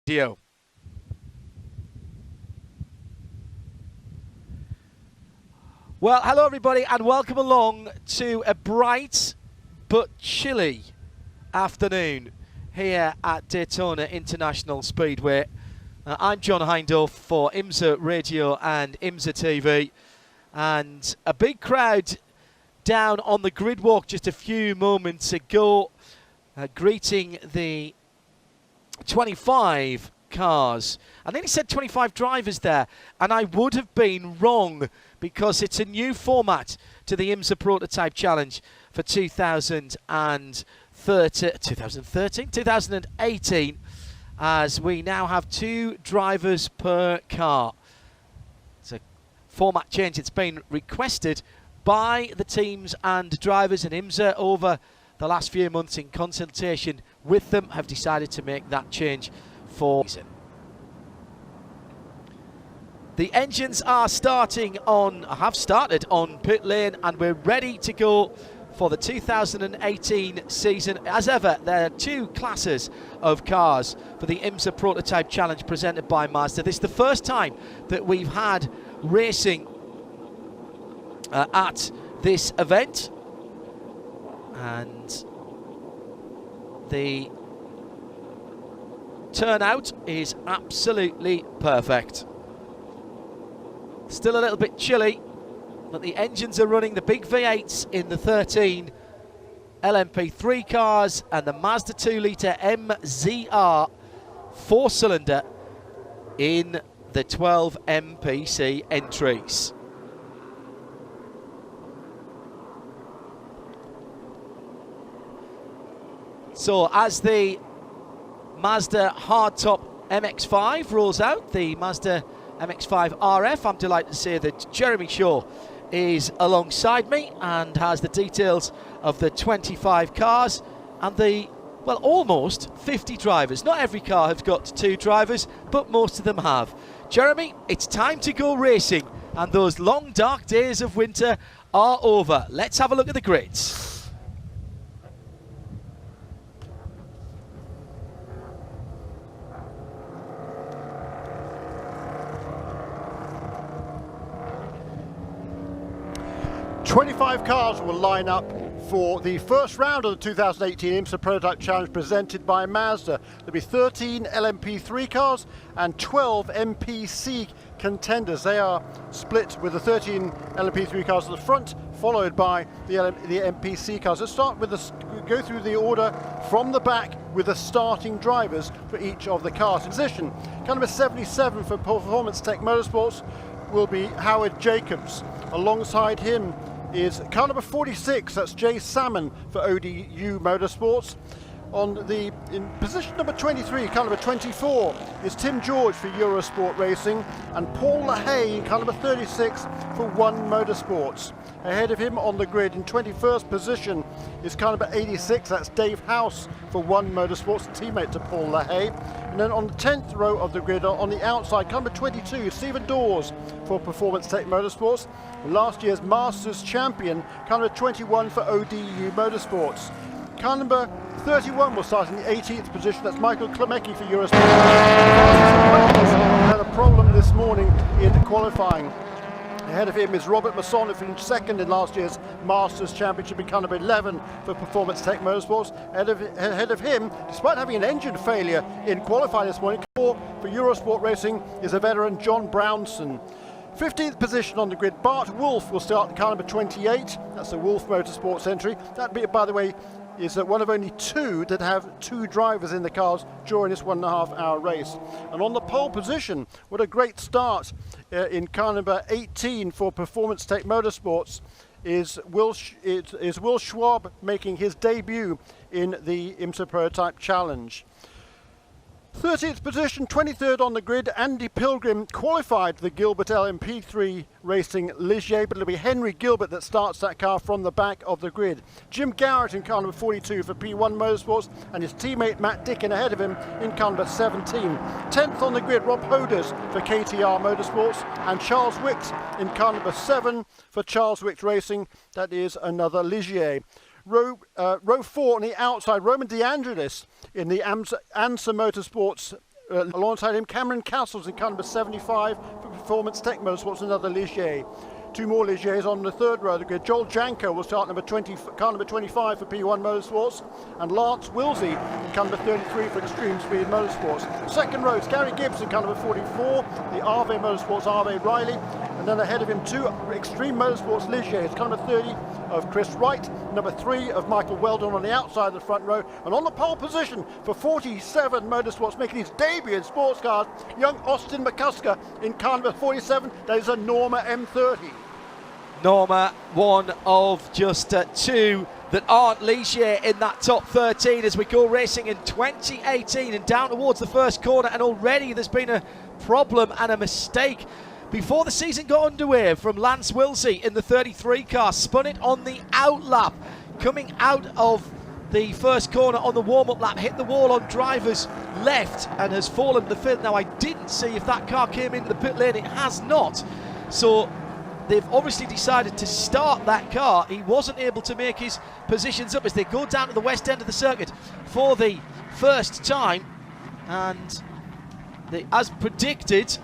Dio. Well, hello everybody and welcome along to a bright but chilly afternoon here at Daytona International Speedway. I'm John Hindorf for IMSA Radio and IMSA TV, and a big crowd down on the grid walk just a few moments ago, greeting the 25 cars. I think he said 25 drivers there, and I would have been wrong because it's a new format to the IMSA Prototype Challenge for 2018, as we now have 2 drivers per car. It's a format change. It's been requested by the teams and drivers, and IMSA over the last few months in consultation with them have decided to make that change for the season. The engines are started on pit lane, and we're ready to go for the 2018 season. As ever, there are 2 classes of cars for the IMSA Prototype Challenge presented by Mazda. This is the first time that we've had racing at this event, and the turnout is absolutely perfect. Still a little bit chilly, but the engines are running, the big V8s in the 13 LMP3 cars and the Mazda 2-litre MZR 4-cylinder in the 12 MPC entries. So as the Mazda hardtop MX-5 rolls out, the Mazda MX-5 RF, I'm delighted to say that Jeremy Shaw is alongside me and has the details of the 25 cars and the, well, almost 50 drivers. Not every car has got 2 drivers, but most of them have. Jeremy, it's time to go racing, and those long dark days of winter are over. Let's have a look at the grids. 25 cars will line up for the first round of the 2018 IMSA Prototype Challenge presented by Mazda. There'll be 13 LMP3 cars and 12 MPC contenders. They are split with the 13 LMP3 cars at the front, followed by the MPC cars. Let's start with go through the order from the back with the starting drivers for each of the cars. In position, car number 77 for Performance Tech Motorsports will be Howard Jacobs. Alongside him is car number 46, that's Jay Salmon for ODU Motorsports. In position number 23, car number 24, is Tim George for Eurosport Racing, and Paul LaHaye in car number 36 for One Motorsports. Ahead of him on the grid in 21st position is car number 86, that's Dave House for One Motorsports, teammate to Paul LaHaye. And then on the 10th row of the grid, on the outside, car number 22, Stephen Dawes for Performance Tech Motorsports. Last year's Masters champion, car number 21 for ODU Motorsports. Car number 31 will start in the 18th position, that's Michael Klemecki for Eurosport. Had a problem this morning in qualifying. Ahead of him is Robert Masson, who finished second in last year's Masters Championship in car number 11 for Performance Tech Motorsports. Ahead of him, despite having an engine failure in qualifying this morning, for Eurosport Racing is a veteran, John Brownson. 15th position on the grid, Bart Wolf will start in car number 28. That's the Wolf Motorsports entry. That, by the way, is one of only 2 that have 2 drivers in the cars during this 1.5 hour race. And on the pole position, what a great start in car number 18 for Performance Tech Motorsports is Will Schwab making his debut in the IMSA Prototype Challenge. 30th position, 23rd on the grid, Andy Pilgrim qualified the Gilbert LMP3 Racing Ligier, but it'll be Henry Gilbert that starts that car from the back of the grid. Jim Garrett in car number 42 for P1 Motorsports, and his teammate Matt Dickin ahead of him in car number 17. 10th on the grid, Rob Hoders for KTR Motorsports, and Charles Wicks in car number 7 for Charles Wicks Racing. That is another Ligier. Row 4 on the outside, Roman DeAngelis in the IMSA Motorsports Alongside him, Cameron Castles in car number 75 for Performance Tech Motorsports, another Ligier. Two more Ligiers on the third row of the grid. Joel Janko will start car number 25 for P1 Motorsports, and Lance Wilsey in car number 33 for Extreme Speed Motorsports. Second row is Gary Gibson, car number 44, the RV Motorsports, RV Riley, and then ahead of him two Extreme Motorsports Ligiers, car number 30 of Chris Wright, number 3 of Michael Weldon on the outside of the front row, and on the pole position for 47 Motorsports, making his debut in sports cars, young Austin McCusker in car number 47. That is a Norma M30. Norma, one of just two that aren't Ligier in that top 13 as we go racing in 2018 and down towards the first corner, and already there's been a problem and a mistake before the season got underway from Lance Wilsey in the 33 car. Spun it on the outlap, coming out of the first corner on the warm-up lap, hit the wall on driver's left and has fallen to the field. Now, I didn't see if that car came into the pit lane. It has not. So they've obviously decided to start that car. He wasn't able to make his positions up as they go down to the west end of the circuit for the first time. And as predicted,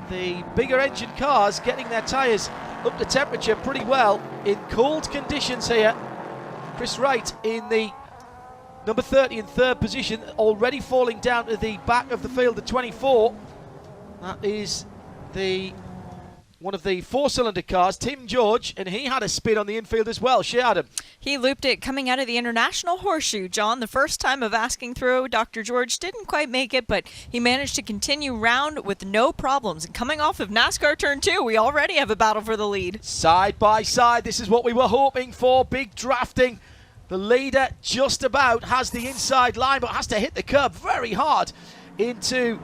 the bigger engine cars getting their tyres up to temperature pretty well in cold conditions here. Chris Wright in the number 30 in third position, already falling down to the back of the field at 24. That is one of the four-cylinder cars, Tim George, and he had a spin on the infield as well. Adam. He looped it coming out of the International Horseshoe, John. The first time of asking through, Dr. George didn't quite make it, but he managed to continue round with no problems. And coming off of NASCAR Turn 2, we already have a battle for the lead. Side by side, this is what we were hoping for. Big drafting. The leader just about has the inside line, but has to hit the curb very hard into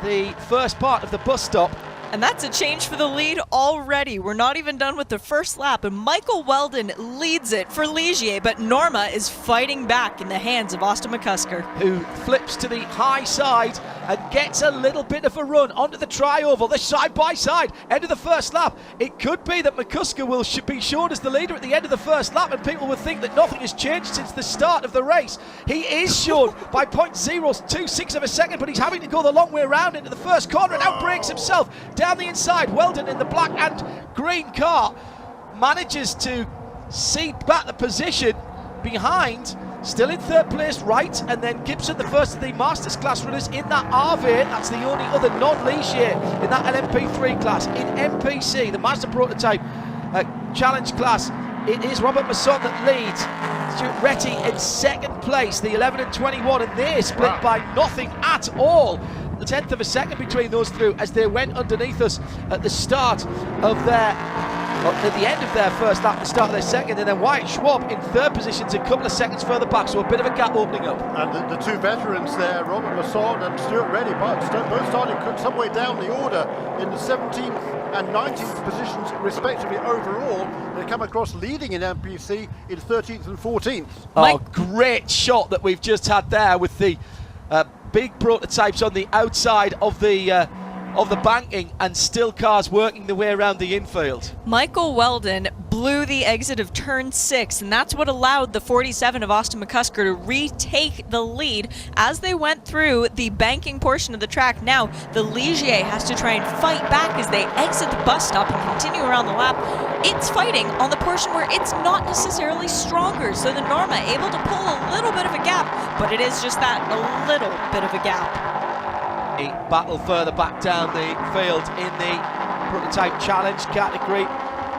the first part of the bus stop. And that's a change for the lead already. We're not even done with the first lap, and Michael Weldon leads it for Ligier, but Norma is fighting back in the hands of Austin McCusker, who flips to the high side and gets a little bit of a run onto the tri-oval, the side-by-side, end of the first lap. It could be that McCusker will be shown as the leader at the end of the first lap, and people will think that nothing has changed since the start of the race. He is shown by 0.026 of a second, but he's having to go the long way around into the first corner and outbrakes himself down the inside. Weldon in the black and green car manages to cede back the position behind, still in third place, Wright, and then Gibson, the first of the Masters class runners in that RV. That's the only other non-Ligier in that LMP3 class. In MPC, the Mazda prototype challenge class, it is Robert Masson that leads. Stuart Retty in second place, the 11 and 21, and they split by nothing at all. The 10th of a second between those two as they went underneath us at the start of at the end of their first lap, the start of their second, and then Wyatt Schwab in third position, a couple of seconds further back, so a bit of a gap opening up. And the two veterans there, Robert Masson and Stuart Reddy, both starting some way down the order in the 17th and 19th positions respectively overall. They come across leading in MPC in 13th and 14th. Oh, great shot that we've just had there with the big prototypes on the outside of the banking and still cars working their way around the infield. Michael Weldon blew the exit of turn 6, and that's what allowed the 47 of Austin McCusker to retake the lead as they went through the banking portion of the track. Now the Ligier has to try and fight back as they exit the bus stop and continue around the lap. It's fighting on the portion where it's not necessarily stronger, so the Norma able to pull a little bit of a gap, but it is just that, a little bit of a gap. A battle further back down the field in the prototype challenge category.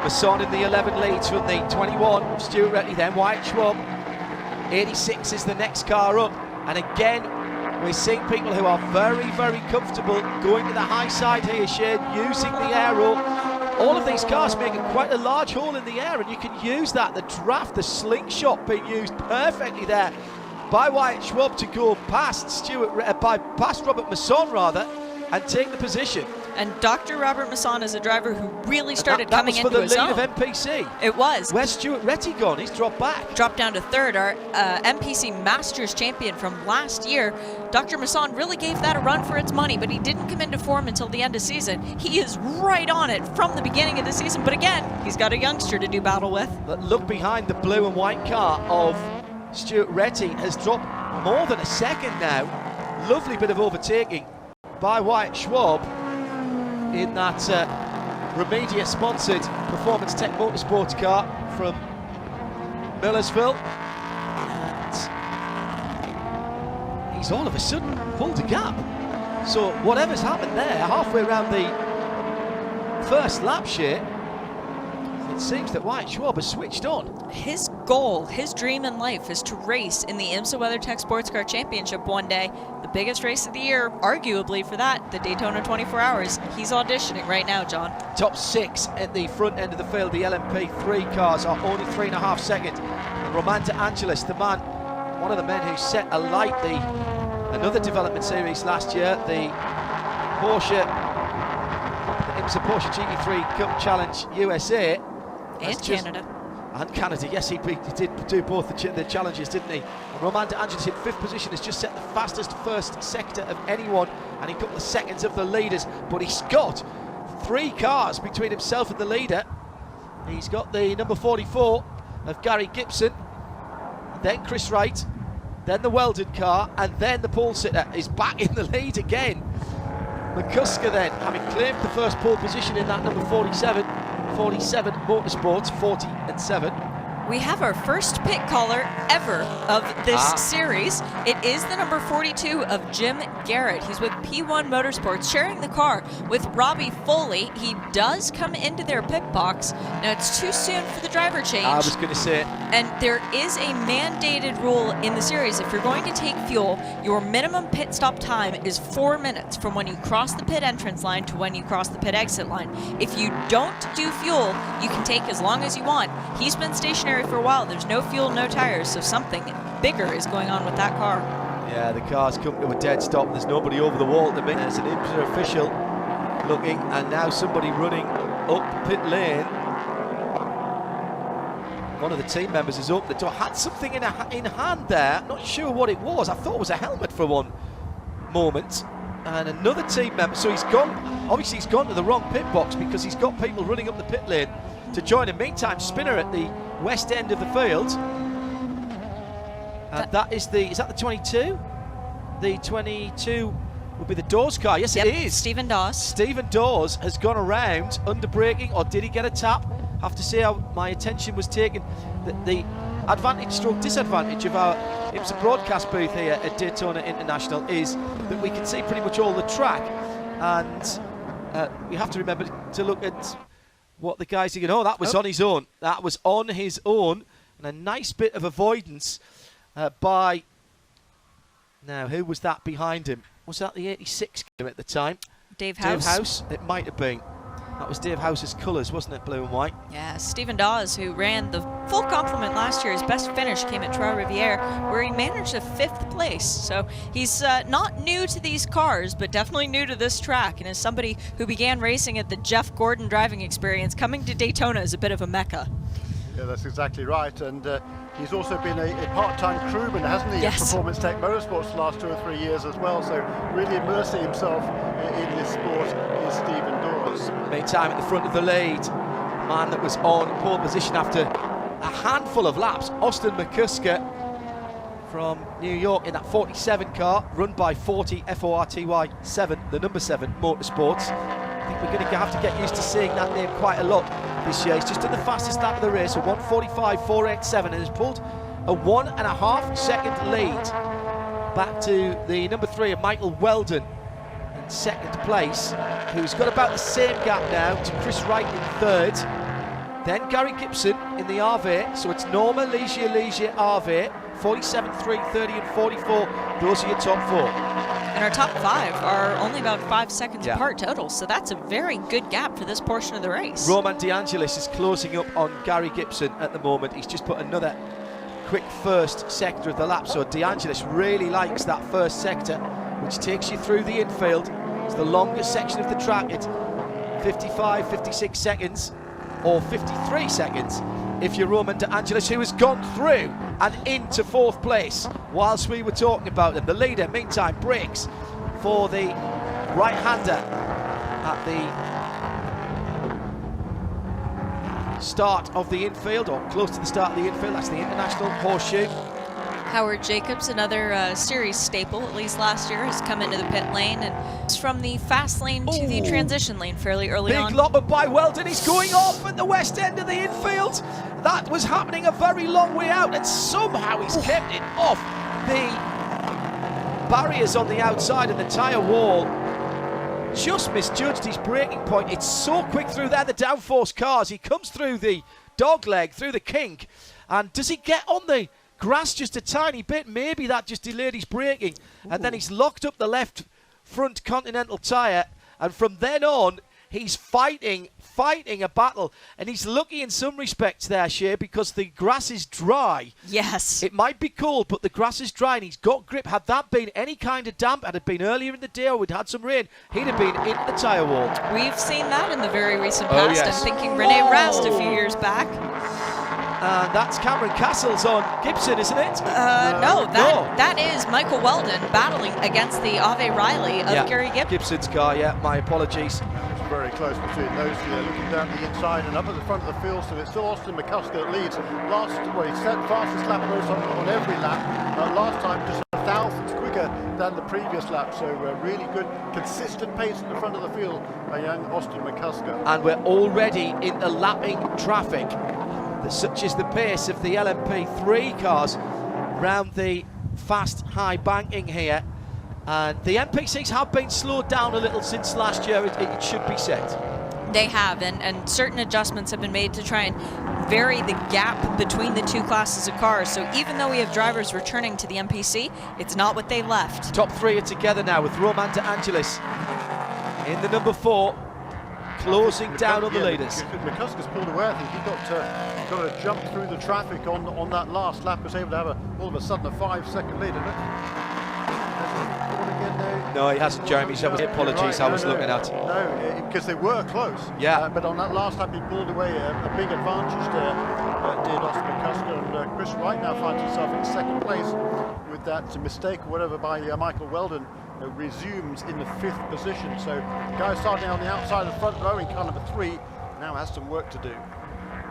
Masson in the 11 leads from the 21. Stuart Retty, then Wyatt Schwab. 86 is the next car up. And again, we're seeing people who are very, very comfortable going to the high side here, Shane, using the aero. All of these cars making quite a large hole in the air, and you can use that, the draft, the slingshot being used perfectly there by Wyatt Schwab to go past past Robert Masson rather, and take the position. And Dr. Robert Masson is a driver who really started coming into his own. That was for the lead of MPC. It was. Where's Stuart Retty gone? He's dropped back. Dropped down to third. Our MPC Masters champion from last year. Dr. Masson really gave that a run for its money, but he didn't come into form until the end of season. He is right on it from the beginning of the season, but again, he's got a youngster to do battle with. But look behind the blue and white car of Stuart Retty has dropped more than a second now. Lovely bit of overtaking by Wyatt Schwab in that Remedia-sponsored Performance Tech Motorsports car from Millersville. And he's all of a sudden pulled a gap. So whatever's happened there, halfway around the first lap sheet, it seems that Wyatt Schwab has switched on. His goal, his dream in life is to race in the IMSA WeatherTech Sports Car Championship one day. The biggest race of the year, arguably for that, the Daytona 24 Hours. He's auditioning right now, John. Top 6 at the front end of the field. The LMP3 cars are only 3.5 seconds. Roman De Angelis, the man, one of the men who set alight another development series last year, the IMSA Porsche GT3 Cup Challenge USA. And Canada. And Canada, yes, he did do both the challenges, didn't he? And Roman De Angelis in 5th position has just set the fastest first sector of anyone, and he got the seconds of the leaders, but he's got 3 cars between himself and the leader. He's got the number 44 of Gary Gibson, then Chris Wright, then the Weldon car, and then the pole sitter is back in the lead again. McCusker then, having claimed the first pole position in that number 47 Motorsports, 40-7. We have our first pit caller ever of this series. It is the number 42 of Jim Garrett. He's with P1 Motorsports, sharing the car with Robbie Foley. He does come into their pit box. Now, it's too soon for the driver change. I was going to say it. And there is a mandated rule in the series. If you're going to take fuel, your minimum pit stop time is 4 minutes from when you cross the pit entrance line to when you cross the pit exit line. If you don't do fuel, you can take as long as you want. He's been stationary for a while. There's no fuel, no tires, so something bigger is going on with that car. Yeah, the car's come to a dead stop. There's nobody over the wall at the minute. There's an IMSA official looking, and now somebody running up pit lane. One of the team members is up the door. Had something in hand there. Not sure what it was. I thought it was a helmet for one moment. And another team member. So he's gone. Obviously, he's gone to the wrong pit box because he's got people running up the pit lane to join him. Meantime, Spinner at the west end of the field. And that is the 22? The 22 would be the Dawes car. Yes, yep, it is. Stephen Dawes. Stephen Dawes has gone around under braking, or did he get a tap? Have to say how my attention was taken. The advantage stroke disadvantage of our IMSA broadcast booth here at Daytona International is that we can see pretty much all the track, and we have to remember to look at what the guys are going. Oh, that was on his own. That was on his own, and a nice bit of avoidance by. Now, who was that behind him? Was that the 86 at the time? Dave House. Dave House. It might have been. That was Dave House's colours, wasn't it? Blue and white. Yeah, Stephen Dawes, who ran the full complement last year. His best finish came at Trois-Rivières, where he managed a 5th place. So he's not new to these cars, but definitely new to this track. And as somebody who began racing at the Jeff Gordon driving experience, coming to Daytona is a bit of a mecca. Yeah, that's exactly right. And he's also been a part-time crewman, hasn't he? Yes. At Performance Tech Motorsports the last 2 or 3 years as well. So really immersing himself in this sport is Stephen Dawes. Meantime at the front of the lead, man that was on pole position after a handful of laps, Austin McCusker from New York in that 47 car, run by 40 FORTY 7, the number 7 Motorsports. I think we're going to have to get used to seeing that name quite a lot this year. He's just done the fastest lap of the race, a 1:45.487, and has pulled a 1.5 second lead back to the number 3 of Michael Weldon in 2nd place, who's got about the same gap now to Chris Wright in 3rd. Then Gary Gibson in the RV, so it's Norma, Ligier, RV, 47, 3, 30 and 44. Those are your top 4. And our top 5 are only about 5 seconds apart total, so that's a very good gap for this portion of the race. Roman De Angelis is closing up on Gary Gibson at the moment. He's just put another quick first sector of the lap, so De Angelis really likes that first sector, which takes you through the infield. It's the longest section of the track. It's 55, 56 seconds, or 53 seconds if you're Roman De Angelis, who has gone through and into 4th place whilst we were talking about him. The leader, meantime, breaks for the right-hander at the start of the infield, or close to the start of the infield. That's the International Horseshoe. Howard Jacobs, another series staple, at least last year, has come into the pit lane and it's from the fast lane to the transition lane fairly early on. Big lopper by Weldon. He's going off at the west end of the infield. That was happening a very long way out, and somehow he's kept it off the barriers on the outside of the tyre wall. Just misjudged his braking point. It's so quick through there, the downforce cars. He comes through the dog leg, through the kink, and does he get on the grass just a tiny bit? Maybe that just delayed his braking. And then he's locked up the left front Continental tyre, and from then on he's fighting a battle, and he's lucky in some respects there, Shea, because the grass is dry. Yes. It might be cold, but the grass is dry and he's got grip. Had that been any kind of damp, had it been earlier in the day or we'd had some rain, he'd have been into the tyre wall. We've seen that in the very recent past. Yes. I'm thinking Rene Rast a few years back. And that's Cameron Castles on Gibson, isn't it? No, that is Michael Weldon battling against the Ave Riley of Gary Gibson's car, my apologies. It's very close between those two. They're looking down the inside and up at the front of the field, so it's still Austin McCusker that leads. He set fastest lap on every lap. Last time just a thousandth quicker than the previous lap, so really good, consistent pace at the front of the field by young Austin McCusker. And we're already in the lapping traffic. Such is the pace of the LMP3 cars round the fast high banking here, and the MP6s have been slowed down a little since last year, it should be said. They have, and certain adjustments have been made to try and vary the gap between the two classes of cars. So even though we have drivers returning to the MPC, it's not what they left. Top three are together now with Roman De Angelis in the number 4. Closing down on the leaders. McCusker's pulled away. I think he got a jump through the traffic on that last lap. Was able to have all of a sudden a 5-second lead, isn't it? No, he hasn't, Jeremy. So apologies, I was looking at. No, because they were close. Yeah. But on that last lap, he pulled away a big advantage there. Did Austin McCusker, and Chris Wright now finds himself in second place with that mistake or whatever by Michael Weldon. Resumes in the 5th position, so the guy starting on the outside of the front row in car number 3 now has some work to do.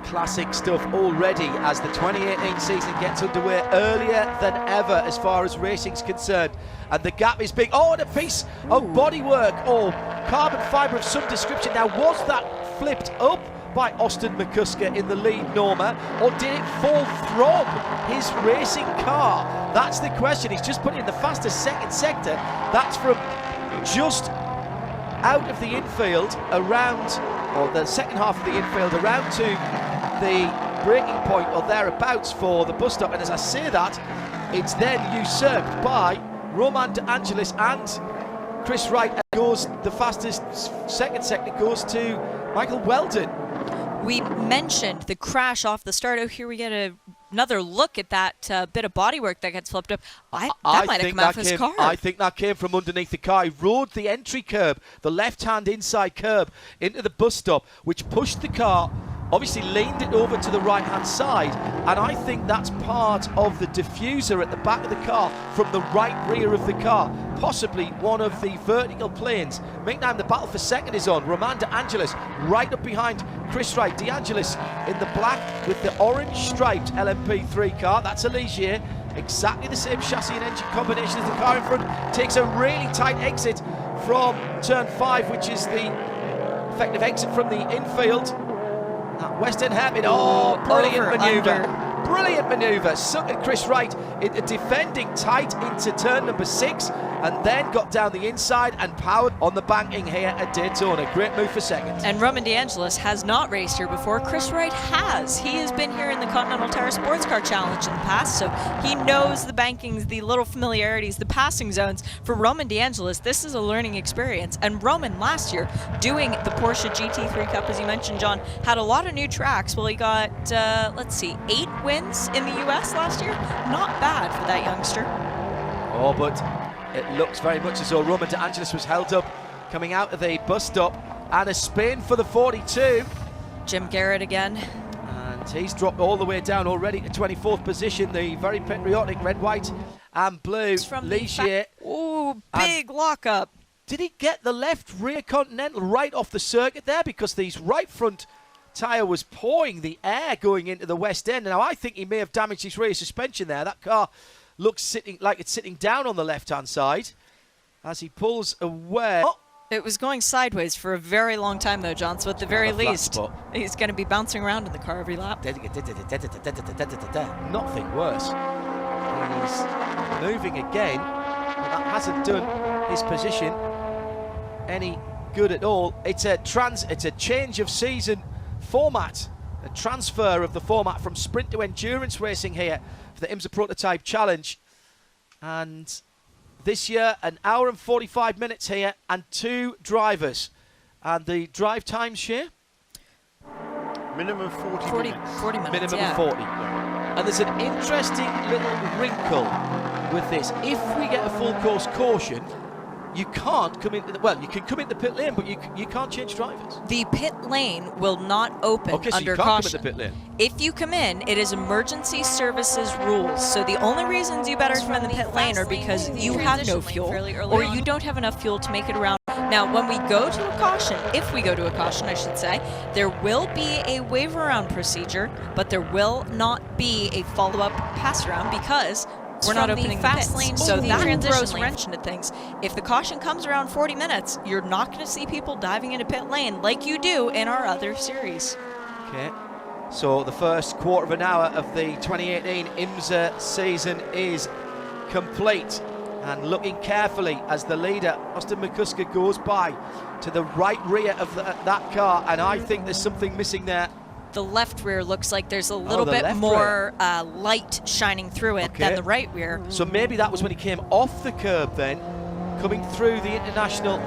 Classic stuff already as the 2018 season gets underway earlier than ever as far as racing's concerned, and the gap is big. Oh, and a piece of bodywork or carbon fibre of some description. Now, was that flipped up by Austin McCusker in the lead, Norma, or did it fall from his racing car? That's the question. He's just put in the fastest second sector. That's from just out of the infield around, or the second half of the infield around to the braking point or thereabouts for the bus stop. And as I say that, it's then usurped by Roman De Angelis and Chris Wright. Goes the fastest second sector goes to Michael Weldon. We mentioned the crash off the start. Oh, here we get another look at that bit of bodywork that gets flipped up. That might have come off his car. I think that came from underneath the car. He rode the entry curb, the left-hand inside curb, into the bus stop, which pushed the car, obviously leaned it over to the right-hand side, and I think that's part of the diffuser at the back of the car from the right rear of the car, possibly one of the vertical planes. Meantime, the battle for second is on. Roman De Angelis right up behind Chris Wright. De Angelis in the black with the orange striped LMP3 car. That's a Ligier. Exactly the same chassis and engine combination as the car in front. Takes a really tight exit from turn 5, which is the effective exit from the infield. That West End hairpin. Oh, brilliant manoeuvre. Brilliant manoeuvre. Suckered Chris Wright into defending tight into turn number 6, and then got down the inside and powered on the banking here at Daytona. Great move for second. And Roman De Angelis has not raced here before. Chris Wright has. He has been here in the Continental Tire Sports Car Challenge in the past, so he knows the bankings, the little familiarities, the passing zones. For Roman De Angelis, this is a learning experience. And Roman last year, doing the Porsche GT3 Cup, as you mentioned, John, had a lot of new tracks. Well, he got, let's see, 8 wins in the US last year. Not bad for that youngster. Oh, but it looks very much as though Roman De Angelis was held up coming out of the bus stop, and a spin for the 42. Jim Garrett again. And he's dropped all the way down already to 24th position. The very patriotic red, white and blue Ligier. Ooh, big lockup. Did he get the left rear Continental right off the circuit there? Because the right front tyre was pouring the air going into the West End. Now, I think he may have damaged his rear suspension there. That car looks sitting like it's sitting down on the left-hand side as he pulls away. Oh. It was going sideways for a very long time, though, John. So at the very least, he's going to be bouncing around in the car every lap. Nothing worse. He's moving again. That hasn't done his position any good at all. It's a change of season format, a transfer of the format from sprint to endurance racing here for the IMSA Prototype Challenge. And this year, an hour and 45 minutes here and 2 drivers. And the drive times here? Minimum 40 minutes. 40 minutes, Minimum yeah. 40. And there's an interesting little wrinkle with this. If we get a full course caution, you can't come into you can come into the pit lane, but you can't change drivers. The pit lane will not open so under you can't caution. Come into the pit lane. If you come in, it is emergency services rules. So the only reasons you better come in the pit lane are because you have no fuel or you don't have enough fuel to make it around. Now, when we go to a caution, if we go to a caution, I should say, there will be a wave around procedure, but there will not be a follow-up pass around because we're not opening the fast lane, so that throws a wrench into things. If the caution comes around 40 minutes, you're not going to see people diving into pit lane like you do in our other series. Okay, so the first quarter of an hour of the 2018 IMSA season is complete. And looking carefully as the leader, Austin McCusker, goes by to the right rear of that car, and I think there's something missing there. The left rear looks like there's a little bit more light shining through it than the right rear. So maybe that was when he came off the curb then, coming through the International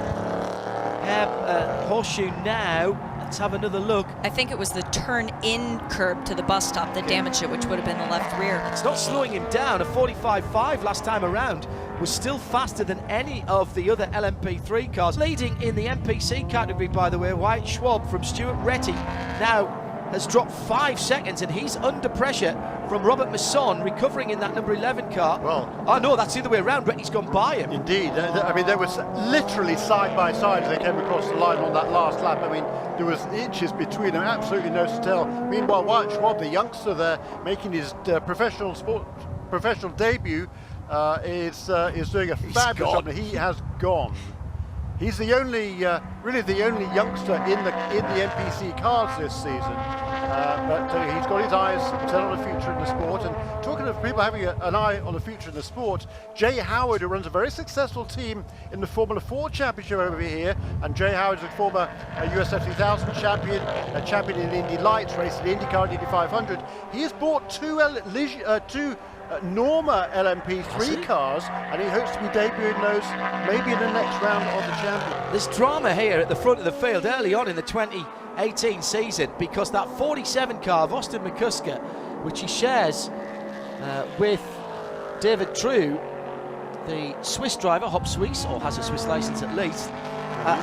Horseshoe now. Let's have another look. I think it was the turn-in curb to the bus stop that damaged it, which would have been the left rear. It's not slowing him down. A 45.5 last time around was still faster than any of the other LMP3 cars. Leading in the MPC category, by the way, Wyatt Schwab from Stuart Retty now has dropped 5 seconds, and he's under pressure from Robert Masson, recovering in that number 11 car. Well, oh no, that's the other way around. Retty's gone by him. Indeed. I mean, there was literally side by side as they came across the line on that last lap. I mean, there was inches between them, absolutely no to tell. Meanwhile, Wyatt Schwab, the youngster there, making his professional debut, is doing a fabulous job. He has gone. He's the only, really the only youngster in the NPC cars this season, but he's got his eyes set on the future in the sport. And talking of people having an eye on the future in the sport, Jay Howard, who runs a very successful team in the Formula 4 Championship over here, and Jay Howard is a former USF 3000 champion, a champion in Indy Lights, racing the IndyCar and Indy 500. He has bought two Norma LMP3 cars, and he hopes to be debuting those maybe in the next round of the champion. There's drama here at the front of the field early on in the 2018 season, because that 47 car of Austin McCusker, which he shares with David True, the Swiss driver, Hop Swiss, or has a Swiss license at least, I'm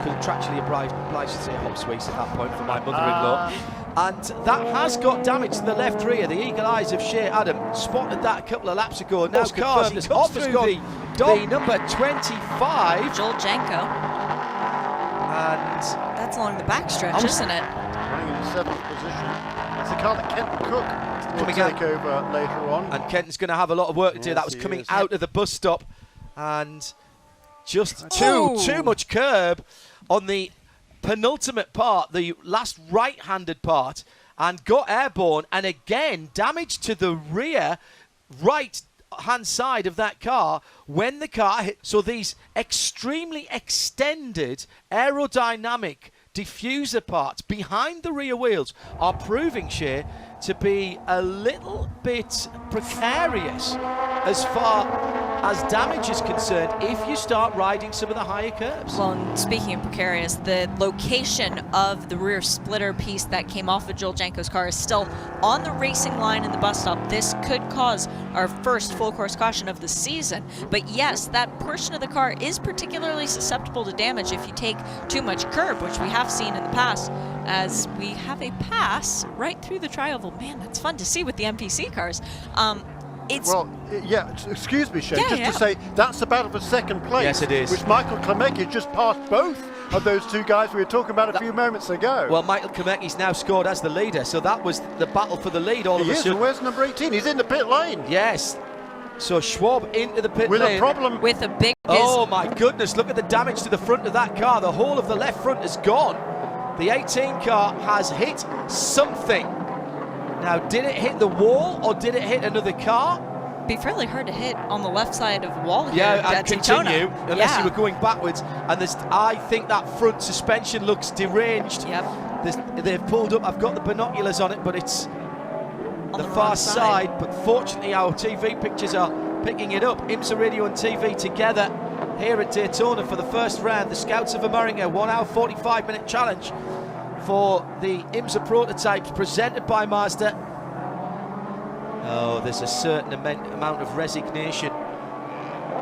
contractually obliged to say Hop Swiss at that point for my mother-in-law. And that has got damage to the left rear. The eagle eyes of Shea Adam spotted that a couple of laps ago. Now confirmed as Hop through the number 25. Joel Janko. And that's along the backstretch, isn't it? Running in 7th position. It's the car that Kenton Cook will take over later on. And Kenton's going to have a lot of work to do. That was coming out of the bus stop. And just too much curb on the penultimate part, the last right-handed part, and got airborne, and again damage to the rear right-hand side of that car when the car hit. So these extremely extended aerodynamic diffuser parts behind the rear wheels are proving, Shea, to be a little bit precarious as far as damage is concerned if you start riding some of the higher curbs. Well, and speaking of precarious, the location of the rear splitter piece that came off of Joel Janko's car is still on the racing line in the bus stop. This could cause our first full course caution of the season. But yes, that portion of the car is particularly susceptible to damage if you take too much curb, which we have seen in the past, as we have a pass right through the tri-oval. Man, that's fun to see with the MPC cars. Excuse me, Shea, to say that's the battle for second place. Yes, it is. Which Michael Klemecki just passed both of those two guys we were talking about a few moments ago. Well, Michael Komaki's now scored as the leader, so that was the battle for the lead all of a sudden. And where's number 18? He's in the pit lane. Yes. So Schwab into the pit with lane. a problem. With a big... Oh my goodness, look at the damage to the front of that car. The whole of the left front is gone. The 18 car has hit something. Now, did it hit the wall or did it hit another car? Be fairly hard to hit on the left side of the wall here. Yeah, and at Daytona. continue unless you were going backwards. And I think that front suspension looks deranged. Yep. They've pulled up. I've got the binoculars on it, but it's On the far side. But fortunately, our TV pictures are picking it up. IMSA Radio and TV together here at Daytona for the first round. The Scouts of America 1 hour 45-minute challenge for the IMSA prototypes presented by Mazda. Oh, there's a certain amount of resignation.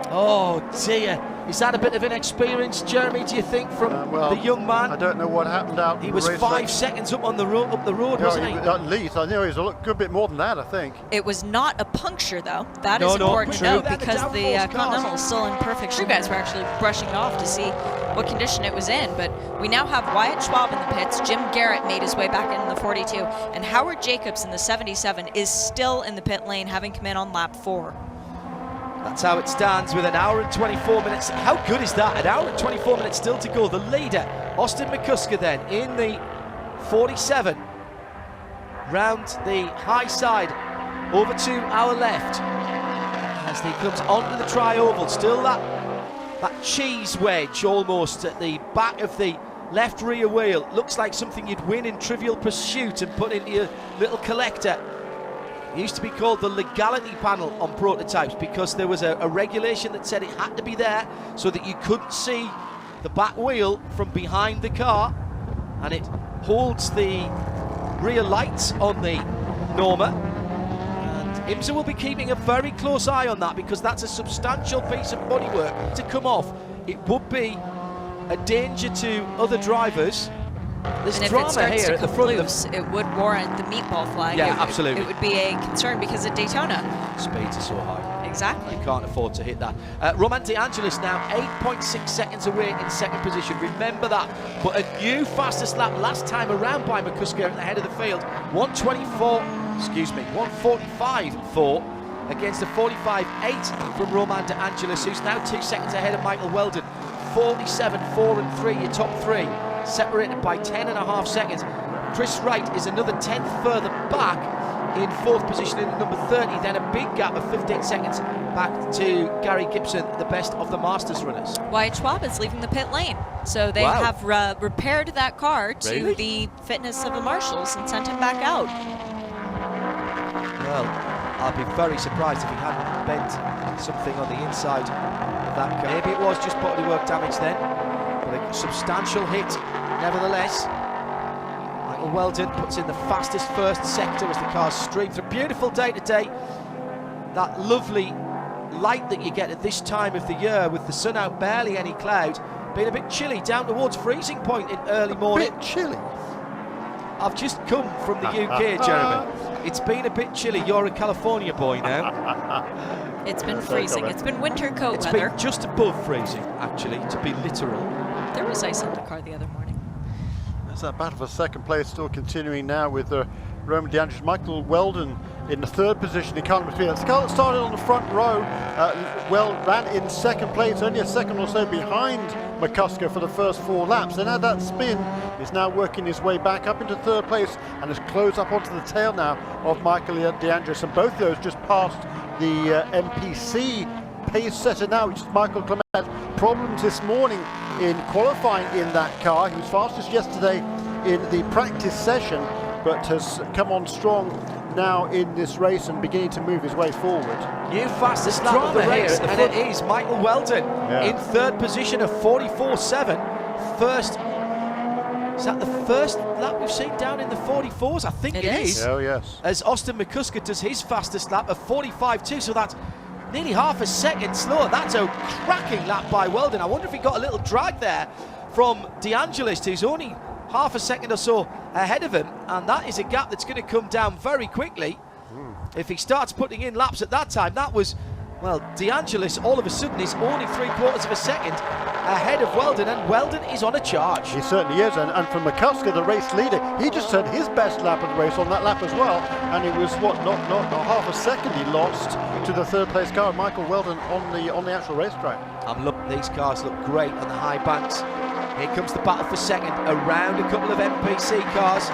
Oh dear, is that a bit of inexperience, Jeremy, do you think, from the young man? I don't know what happened out. He was 5 seconds up on the road, wasn't he? At least, I know he was a good bit more than that, I think. It was not a puncture, though. That is important to note, because the Continental is still in perfect shape. You guys were actually brushing it off to see what condition it was in, but we now have Wyatt Schwab in the pits. Jim Garrett made his way back in the 42, and Howard Jacobs in the 77 is still in the pit lane, having come in on lap 4. That's how it stands with an hour and 24 minutes. How good is that? An hour and 24 minutes still to go. The leader, Austin McCusker, then in the 47. Round the high side, over to our left. As he comes onto the tri-oval, still that cheese wedge almost at the back of the left rear wheel. Looks like something you'd win in Trivial Pursuit and put into your little collector. It used to be called the legality panel on prototypes because there was a regulation that said it had to be there so that you couldn't see the back wheel from behind the car, and it holds the rear lights on the Norma. And IMSA will be keeping a very close eye on that because that's a substantial piece of bodywork to come off. It would be a danger to other drivers. There's and if drama it starts here to at the come front loose, it would warrant the meatball flag. Yeah, absolutely. It would be a concern because of Daytona. Speeds are so high. Exactly. You can't afford to hit that. Roman De Angelis now 8.6 seconds away in second position. Remember that. But a new fastest lap last time around by McCusker at the head of the field. 1:45.4 against a 45.8 from Roman De Angelis, who's now 2 seconds ahead of Michael Weldon. 47.4 and 3, your top three, separated by 10.5 seconds. Chris Wright is another 10th further back in fourth position in number 30, then a big gap of 15 seconds back to Gary Gibson, the best of the Masters runners. Wyatt Schwab is leaving the pit lane, so they have repaired that car to the fitness of the marshals and sent him back out. Well, I'd be very surprised if he hadn't bent something on the inside of that car. Maybe it was just bodywork damage then, but a substantial hit nevertheless. Michael Weldon puts in the fastest first sector as the cars stream through. Beautiful day today. That lovely light that you get at this time of the year with the sun out, barely any cloud. Been a bit chilly down towards freezing point in early morning. A bit chilly? I've just come from the UK, Jeremy. It's been a bit chilly. You're a California boy now. It's been freezing. It's been winter coat It's weather. been just above freezing, actually, to be literal. There was ice on the car the other morning. There's that battle for second place still continuing now with Roman De Angelis. Michael Weldon in the third position in Carlin Speed. Scarlett started on the front row, ran in second place, only a second or so behind McCusker for the first 4 laps. Then had that spin, is now working his way back up into third place and has closed up onto the tail now of Michael De Angelis. And both of those just passed the MPC pace setter now, which is Michael Clement. Problems this morning in qualifying in that car. He was fastest yesterday in the practice session, but has come on strong now in this race and beginning to move his way forward. New fastest lap of the race, and it is Michael Weldon in third position of 44.7. First, is that the first lap we've seen down in the 44s? I think it is. Oh yes. As Austin McCusker does his fastest lap of 45.2, so that's nearly half a second slower. That's a cracking lap by Weldon. I wonder if he got a little drag there from De Angelis, who's only half a second or so ahead of him, and that is a gap that's going to come down very quickly if he starts putting in laps at that time. That was Well, De Angelis all of a sudden is only 3/4 of a second ahead of Weldon, and Weldon is on a charge. He certainly is, and from McCusker, the race leader, he just had his best lap of the race on that lap as well, and it was what, not half a second he lost to the third place car, Michael Weldon, on the actual racetrack. These cars look great on the high banks. Here comes the battle for second around a couple of MPC cars.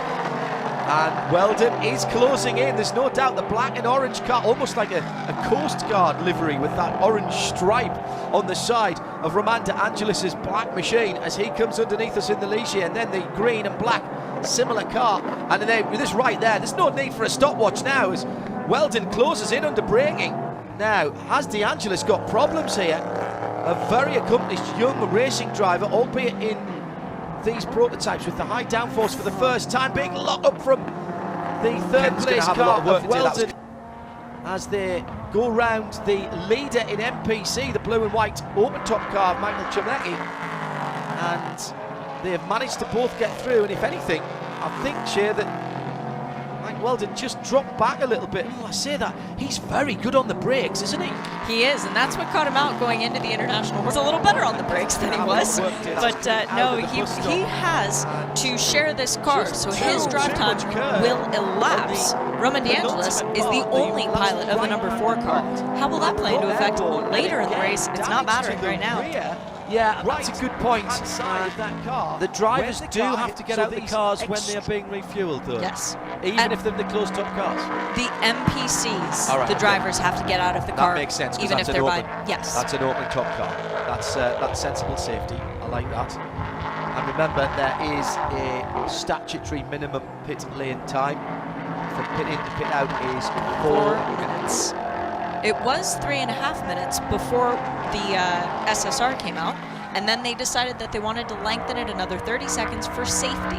And Weldon is closing in. There's no doubt the black and orange car, almost like a Coast Guard livery with that orange stripe on the side of Roman De Angelis' black machine as he comes underneath us in the Ligier, and then the green and black similar car. And then with this right there, there's no need for a stopwatch now as Weldon closes in under braking. Now, has De Angelis got problems here? A very accomplished young racing driver, albeit in these prototypes with the high downforce for the first time, being locked up from the third place car of Weldon as they go round the leader in MPC, the blue and white open top car of Michael Chomlecki, and they have managed to both get through. And if anything, I think, Shea, that Mike Weldon just dropped back a little bit. Oh, I say that, he's very good on the brakes, isn't he? He is, and that's what caught him out going into the International. Was a little better on the brakes than he was, but no, he has to share this car, so his drive time will elapse. Roman De Angelis is the only pilot of the number 4 car. How will that play into effect later in the race? It's not mattering right now. Yeah, that's a good point. The drivers do have to get out the cars when they are being refueled, though. Yes. Even if they're the closed top cars. The MPCs, the drivers have to get out of the car. That makes sense, even if they're by. Yes. That's an open top car. That's sensible safety. I like that. And remember, there is a statutory minimum pit lane time. From pit in to pit out is 4 minutes. It was 3.5 minutes before the SSR came out, and then they decided that they wanted to lengthen it another 30 seconds for safety.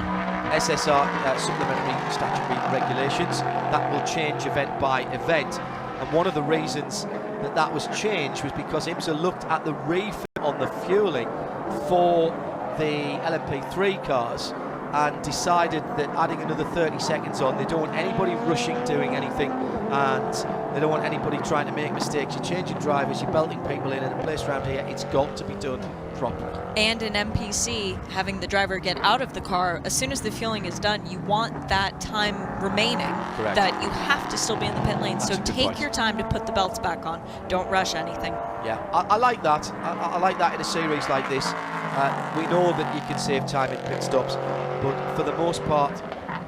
SSR, supplementary statutory regulations, that will change event by event. And one of the reasons that that was changed was because IMSA looked at the refill on the fueling for the LMP3 cars and decided that adding another 30 seconds on, they don't want anybody rushing, doing anything, and they don't want anybody trying to make mistakes. You're changing drivers, you're belting people in a place around here, it's got to be done properly. And in MPC, having the driver get out of the car, as soon as the fueling is done, you want that time remaining. Correct. That you have to still be in the pit lane. That's so take your time to put the belts back on. Don't rush anything. Yeah, I like that. I like that in a series like this. We know that you can save time in pit stops, but for the most part,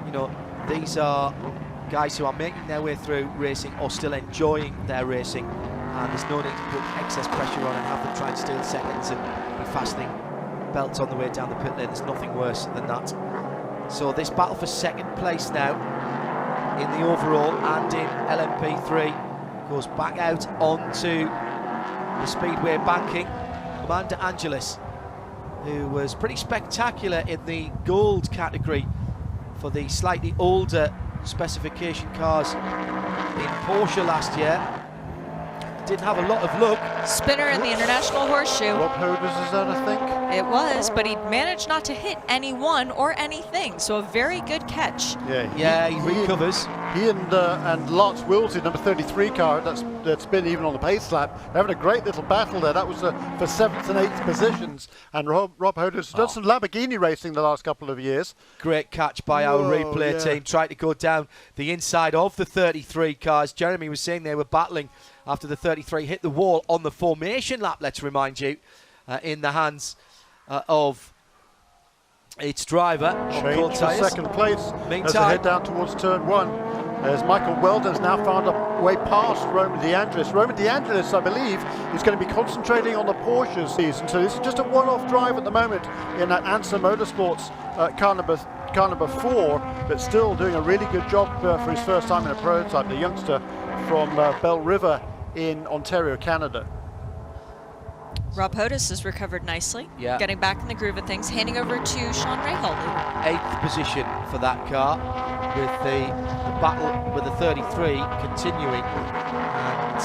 you know, these are guys who are making their way through racing or still enjoying their racing, and there's no need to put excess pressure on and have them try and steal seconds and be fastening belts on the way down the pit lane. There's nothing worse than that. So this battle for second place now in the overall and in LMP3 goes back out onto the speedway banking. Roman De Angelis, who was pretty spectacular in the gold category for the slightly older specification cars in Porsche last year. Didn't have a lot of luck. Spinner in the International Horseshoe. Rob Hoders, is that, I think? It was, but he managed not to hit anyone or anything, so a very good catch. Yeah, he recovers. He and Lance Wilson, number 33 car, that's been even on the pace lap, they're having a great little battle there. That was for 7th and 8th positions. And Rob Hoders has done some Lamborghini racing the last couple of years. Great catch by our replay team, trying to go down the inside of the 33 cars. Jeremy was saying they were battling after the 33 hit the wall on the formation lap, let's remind you, in the hands of its driver. Change for second place as they head down towards turn 1. As Michael Weldon's now found a way past Roman De Angelis. Roman De Angelis, I believe, is going to be concentrating on the Porsche season. So this is just a one-off drive at the moment in that IMSA Motorsports car number 4, but still doing a really good job for his first time in a prototype, the youngster from Belle River in Ontario, Canada. Rob Hoders has recovered nicely, getting back in the groove of things, handing over to Sean Rahal. 8th position for that car, with the battle with the 33 continuing, and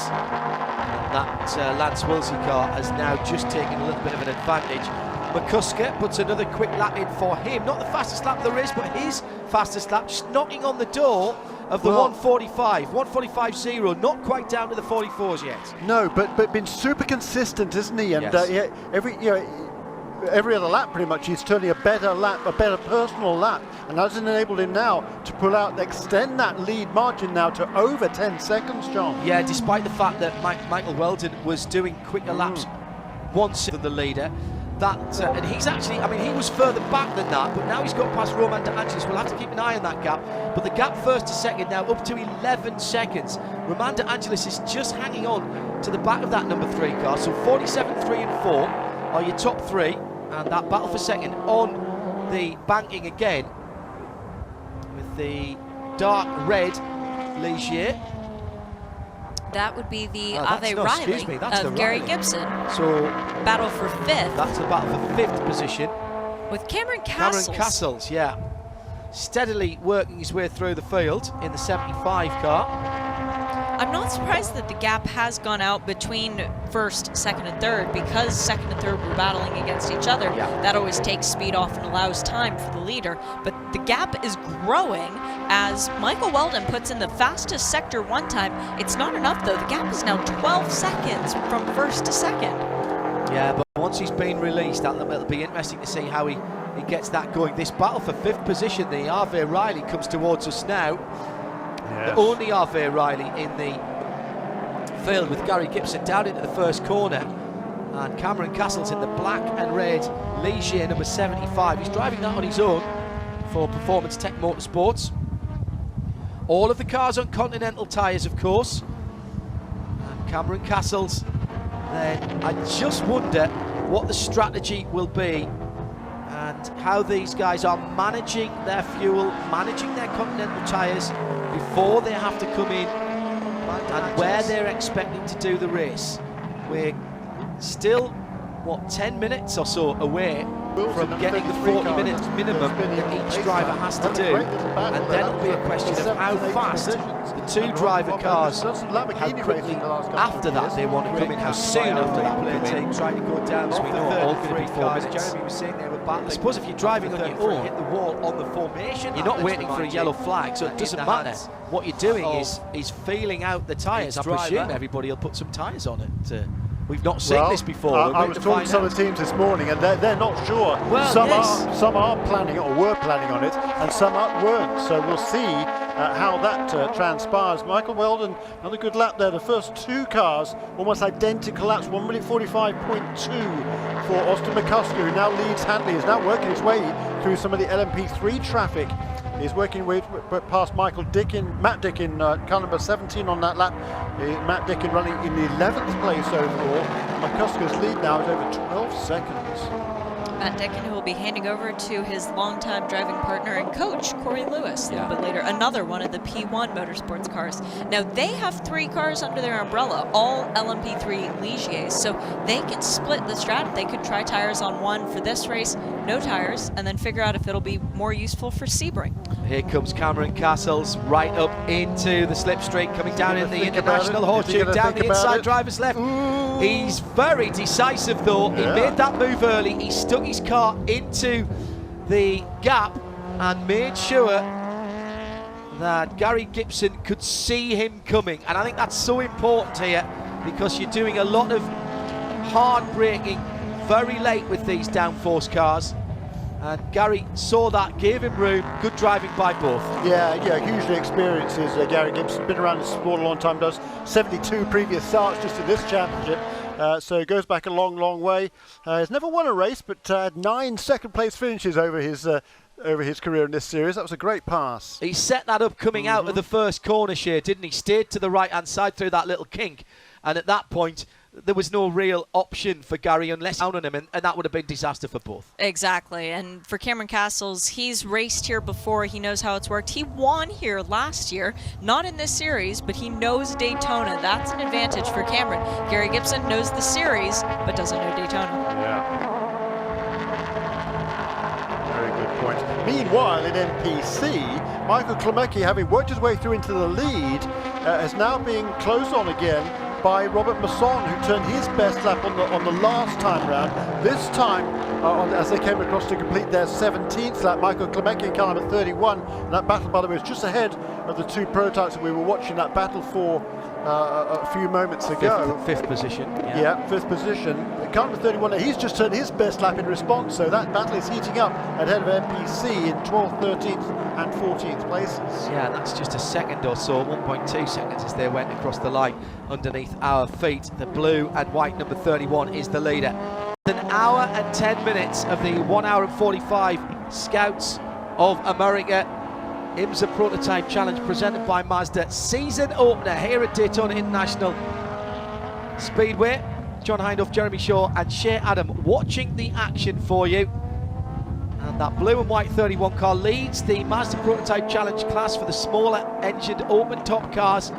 that Lance Wilson car has now just taken a little bit of an advantage McCusker puts another quick lap in for him. Not the fastest lap of the race, but his fastest lap, just knocking on the door of the 1:45.0, not quite down to the 44s yet. No, but been super consistent, isn't he? And Yes. every other lap pretty much he's turning a better lap, a better personal lap, and that's enabled him now to pull out, extend that lead margin now to over 10 seconds, John. Yeah, despite the fact that Michael Weldon was doing quicker laps once than the leader. And he's actually, I mean, he was further back than that, but now he's got past Roman De Angelis. We'll have to keep an eye on that gap. But the gap first to second now up to 11 seconds. Roman De Angelis is just hanging on to the back of that number 3 car. So 47, 3 and 4 are your top 3. And that battle for second on the banking again with the dark red Ligier. That would be the That's Riley of Gary Gibson. So battle for 5th. that's the battle for 5th position. With Cameron Castles. Cameron Castles, yeah. Steadily working his way through the field in the 75 car. I'm not surprised that the gap has gone out between 1st, 2nd, and 3rd, because 2nd and 3rd were battling against each other. Yeah. That always takes speed off and allows time for the leader. But the gap is growing as Michael Weldon puts in the fastest sector one time. It's not enough though. The gap is now 12 seconds from 1st to 2nd. Yeah, but once he's been released, it'll be interesting to see how he gets that going. This battle for 5th position, the Harvey Riley comes towards us now. Yes. The only Harvey Riley in the field, with Gary Gibson down into the first corner, and Cameron Castles in the black and red Ligier number 75. He's driving that on his own for Performance Tech Motorsports. All of the cars on Continental tyres, of course. And Cameron Castles, then I just wonder what the strategy will be and how these guys are managing their fuel, managing their Continental tyres before they have to come in, and where they're expecting to do the race. We're still, what, 10 minutes or so away from getting the 40 minutes minimum that each driver has to do, and then it'll be a question of how fast the 2 driver cars, how quickly after that they want to come in, how soon after that they come in, trying to go down, so we know all going to be 4 minutes. Jeremy was saying they were battling. I suppose if you're driving on your own, hit the wall on the formation, you're not waiting for a yellow flag, so it doesn't matter. What you're doing is feeling out the tyres. I presume everybody will put some tyres on it. We've not seen this before. I was talking to some of the teams this morning, and they're not sure. Well, some are planning or were planning on it, and some weren't. So we'll see how that transpires. Michael Weldon, another good lap there. The first 2 cars, almost identical laps. 1:45.2 for Austin McCusker, who now leads Hantley. Is now working his way through some of the LMP3 traffic. He's working way past Matt Dickin, car number 17 on that lap. Matt Dickin running in the 11th place overall. McCusker's lead now is over 12 seconds. Matt Dickin, who will be handing over to his longtime driving partner and coach, Corey Lewis, a little bit later. Another one of the P1 Motorsports cars. Now, they have 3 cars under their umbrella, all LMP3 Ligiers, so they can split the strat. They could try tires on one for this race, no tires, and then figure out if it'll be more useful for Sebring. Here comes Cameron Castles right up into the slipstream, coming down in the International Horseshoe, down the inside driver's left. Ooh. He's very decisive though. He made that move early. He stuck his car into the gap and made sure that Gary Gibson could see him coming. And I think that's so important here, because you're doing a lot of hard braking very late with these downforce cars. And Gary saw that, gave him room. Good driving by both. Yeah, hugely experienced is Gary Gibson. Been around this sport a long time, does 72 previous starts just to this championship. So it goes back a long, long way. He's never won a race, but 9 second-place finishes over his career in this series. That was a great pass. He set that up coming out of the first corner, Shea, didn't he? Stayed to the right-hand side through that little kink. And at that point, there was no real option for Gary unless down on him, and that would have been disaster for both. Exactly, and for Cameron Castles, he's raced here before. He knows how it's worked. He won here last year, not in this series, but he knows Daytona. That's an advantage for Cameron. Gary Gibson knows the series, but doesn't know Daytona. Yeah. Very good point. Meanwhile, in NPC, Michael Klemecki, having worked his way through into the lead, is now being closed on again by Robert Masson, who turned his best lap on the last time round. This time as they came across to complete their 17th lap. Michael Klemecki in car number 31. And that battle, by the way, was just ahead of the two prototypes that we were watching that battle for a few moments ago. Fifth position. Yeah, fifth position. Car number 31, he's just turned his best lap in response, so that battle is heating up ahead of MPC in 12th, 13th and 14th places. Yeah, that's just a second or so, 1.2 seconds as they went across the line underneath our feet. The blue and white number 31 is the leader. An hour and 10 minutes of the 1 hour and 45 Scouts of America IMSA Prototype Challenge presented by Mazda. Season opener here at Daytona International Speedway. John Hindhaugh, Jeremy Shaw and Shea Adam watching the action for you. And that blue and white 31 car leads the Mazda Prototype Challenge class for the smaller engined open top cars.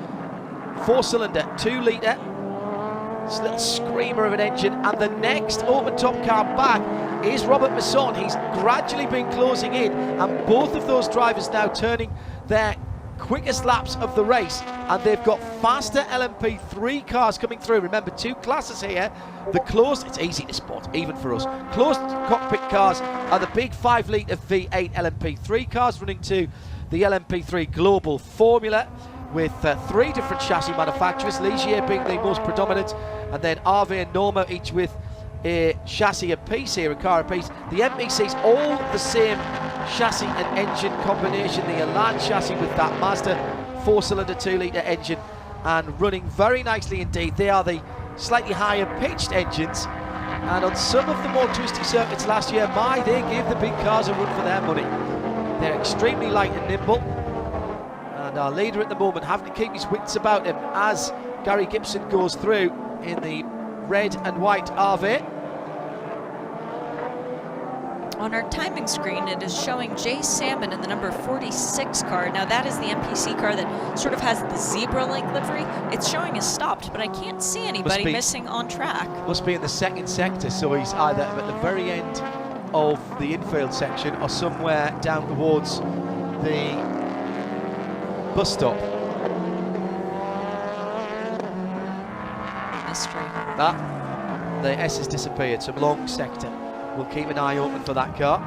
4-cylinder, 2-litre. This little screamer of an engine. And the next open top car back is Robert Masson. He's gradually been closing in, and both of those drivers now turning their quickest laps of the race, and they've got faster LMP3 cars coming through. Remember, two classes here. The closed, it's easy to spot even for us, closed cockpit cars are the big 5-litre V8 LMP3 cars running to the LMP3 Global Formula with 3 different chassis manufacturers, Ligier being the most predominant, and then RV and Norma each with a chassis apiece here, a car apiece. The MPC's all the same chassis and engine combination, the Elan chassis with that Mazda 4-cylinder 2-litre engine, and running very nicely indeed. They are the slightly higher pitched engines, and on some of the more twisty circuits last year, they gave the big cars a run for their money. They're extremely light and nimble, and our leader at the moment having to keep his wits about him as Gary Gibson goes through in the red and white RV. On our timing screen, it is showing Jay Salmon in the number 46 car. Now that is the MPC car that sort of has the zebra-like livery. It's showing us stopped, but I can't see anybody missing on track. Must be in the second sector, so he's either at the very end of the infield section or somewhere down towards the bus stop. Mystery. The S has disappeared, some long sector. We'll keep an eye open for that car.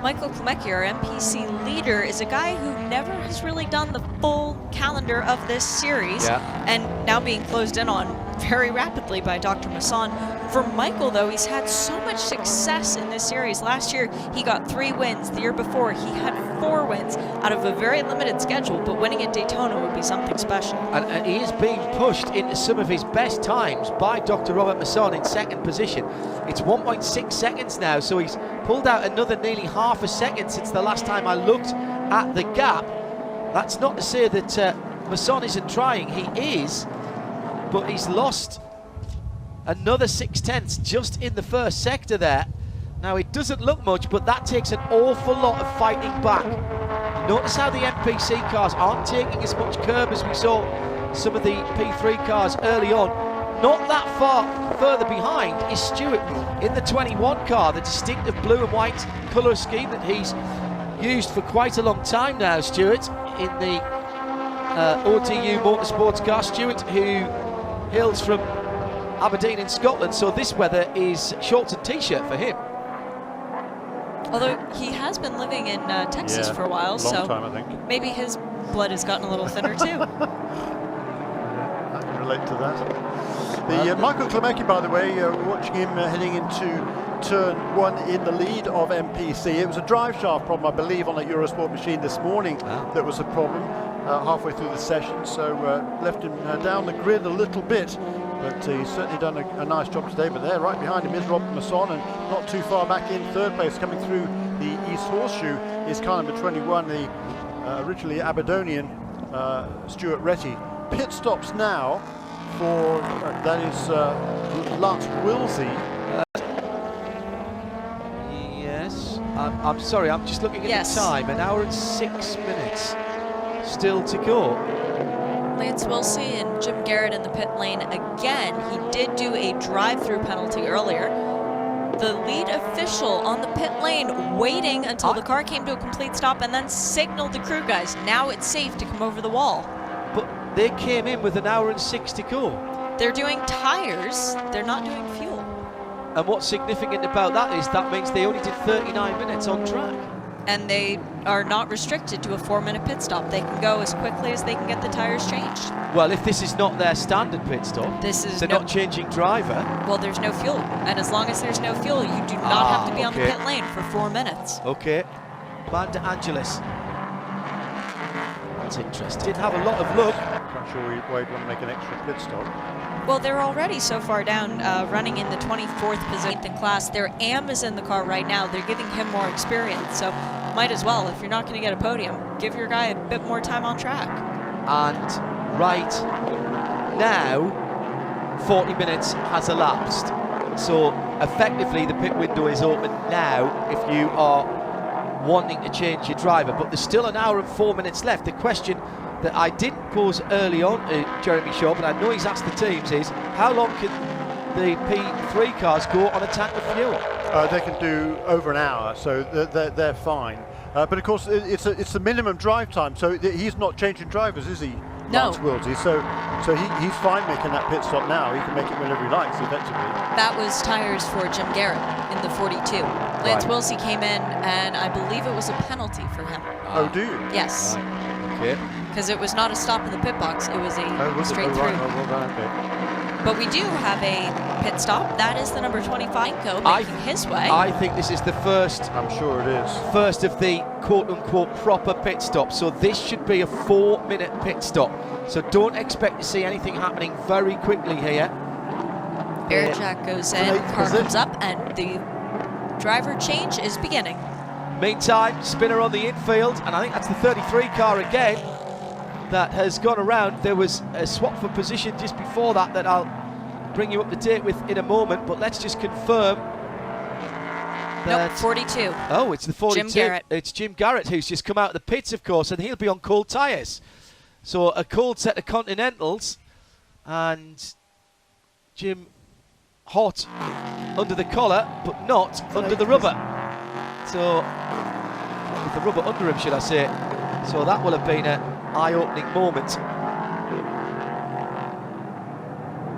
Michael Klemecki, our MPC leader, is a guy who never has really done the full calendar of this series, and now being closed in on very rapidly by Dr. Masson. For Michael, though, he's had so much success in this series. Last year, he got 3 wins. The year before, he had 4 wins out of a very limited schedule, but winning at Daytona would be something special. And he is being pushed into some of his best times by Dr. Robert Masson in second position. It's 1.6 seconds now, so he's pulled out another nearly half a second since the last time I looked at the gap. That's not to say that Masson isn't trying. He is, but he's lost another 0.6 just in the first sector there. Now it doesn't look much, but that takes an awful lot of fighting back. Notice how the MPC cars aren't taking as much curb as we saw some of the P3 cars early on. Not that far further behind is Stewart in the 21 car, the distinctive blue and white colour scheme that he's used for quite a long time now. Stewart in the OTU Motorsports car. Stewart, who hails from Aberdeen in Scotland, so this weather is shorts and t-shirt for him. Although he has been living in Texas for a while, long time, I think. Maybe his blood has gotten a little thinner too. I can relate to that. The Michael Klemecki, by the way, watching him heading into turn 1 in the lead of MPC. It was a drive shaft problem, I believe, on a Eurosport machine this morning that was a problem halfway through the session, so left him down the grid a little bit. But he's certainly done a nice job today. But there, right behind him, is Robert Masson, and not too far back in third place, coming through the East Horseshoe, is car number 21, the originally Aberdonian Stuart Retty. Pit stops now for, that is Lance Wilsey. Yes, I'm sorry, I'm just looking at the time, 1 hour and 6 minutes still to go. Lance Wilsey and Jim Garrett in the pit lane again. He did do a drive-through penalty earlier. The lead official on the pit lane waiting until the car came to a complete stop and then signaled the crew guys, now it's safe to come over the wall. But they came in with 1 hour and 6 to go. They're doing tires, they're not doing fuel. And what's significant about that is that means they only did 39 minutes on track. And they are not restricted to a 4-minute pit stop. They can go as quickly as they can get the tires changed. Well, if this is not their standard pit stop, they're not changing driver. Well, there's no fuel. And as long as there's no fuel, you do not have to be on the pit lane for 4 minutes. Okay. Amanda Angelis. That's interesting. Didn't have a lot of luck. I'm sure Wade want to make an extra pit stop. Well, they're already so far down, running in the 24th position in class. Their AM is in the car right now. They're giving him more experience, so might as well. If you're not going to get a podium, give your guy a bit more time on track. And right now, 40 minutes has elapsed. So effectively, the pit window is open now if you are wanting to change your driver. But there's still an hour and 4 minutes left. The question that I didn't pose early on to Jeremy Shaw, but I know he's asked the teams, is how long can the P3 cars go on a tank of fuel? They can do over an hour, so they're fine. But of course, it's the minimum drive time, so he's not changing drivers, is he? No. Lance Wilsey. So he's fine making that pit stop now. He can make it whenever he likes, effectively. That was tires for Jim Garrett in the 42. Lance Wilsey came in, and I believe it was a penalty for him. Oh, do you? Yes. Okay. Because it was not a stop in the pit box, it was a straight through. Okay. But we do have a pit stop. That is the number 25 making his way. I think this is the first. I'm sure it is. First of the quote-unquote proper pit stop. So this should be a 4-minute pit stop. So don't expect to see anything happening very quickly here. Air jack goes in, car comes up, and the driver change is beginning. Meantime, spinner on the infield, and I think that's the 33 car again that has gone around. There was a swap for position just before that I'll bring you up to date with in a moment, but let's just confirm that... Nope, 42. Oh, it's the 42. Jim Garrett. It's Jim Garrett who's just come out of the pits, of course, and he'll be on cold tyres. So a cold set of Continentals, and Jim hot under the collar, but not under the rubber. So, with the rubber under him, should I say. So that will have been an eye-opening moment.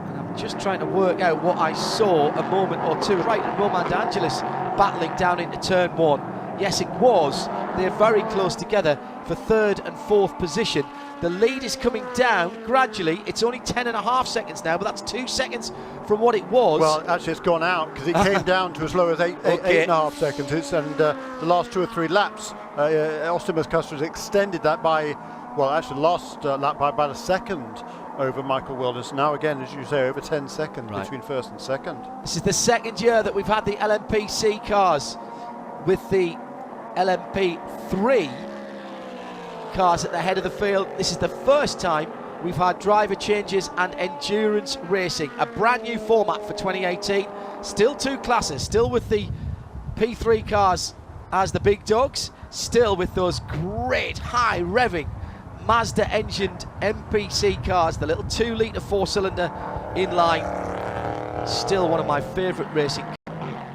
And I'm just trying to work out what I saw a moment or two. Right, and Roman Angelis battling down into turn 1. Yes, it was. They're very close together for 3rd and 4th position. The lead is coming down gradually. It's only 10.5 seconds now, but that's 2 seconds from what it was. Well, actually, it's gone out because it came down to as low as 8.5 seconds. And the last 2 or 3 laps, Austin McCusker has extended that by, well, actually, last lap by about a second over Michael Wilders. Now, again, as you say, over 10 seconds between first and second. This is the second year that we've had the LMP2 cars with the LMP3 cars at the head of the field. This is the first time we've had driver changes and endurance racing. A brand new format for 2018. Still 2 classes, still with the P3 cars as the big dogs, still with those great high revving Mazda engined MPC cars, the little 2-litre 4-cylinder inline. Still one of my favourite racing,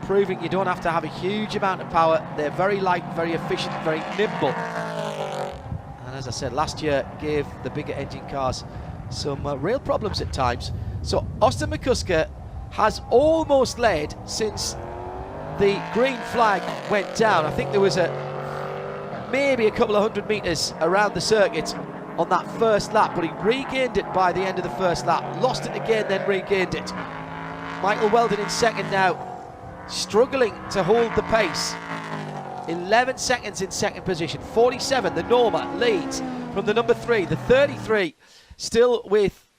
proving you don't have to have a huge amount of power. They're very light, very efficient, very nimble. And as I said, last year gave the bigger engine cars some real problems at times. So Austin McCusker has almost led since the green flag went down. I think there was maybe a couple of 100 metres around the circuit on that first lap, but he regained it by the end of the first lap. Lost it again, then regained it. Michael Weldon in second now, struggling to hold the pace. 11 seconds in second position. 47, the Norma leads from the number 3. The 33 still with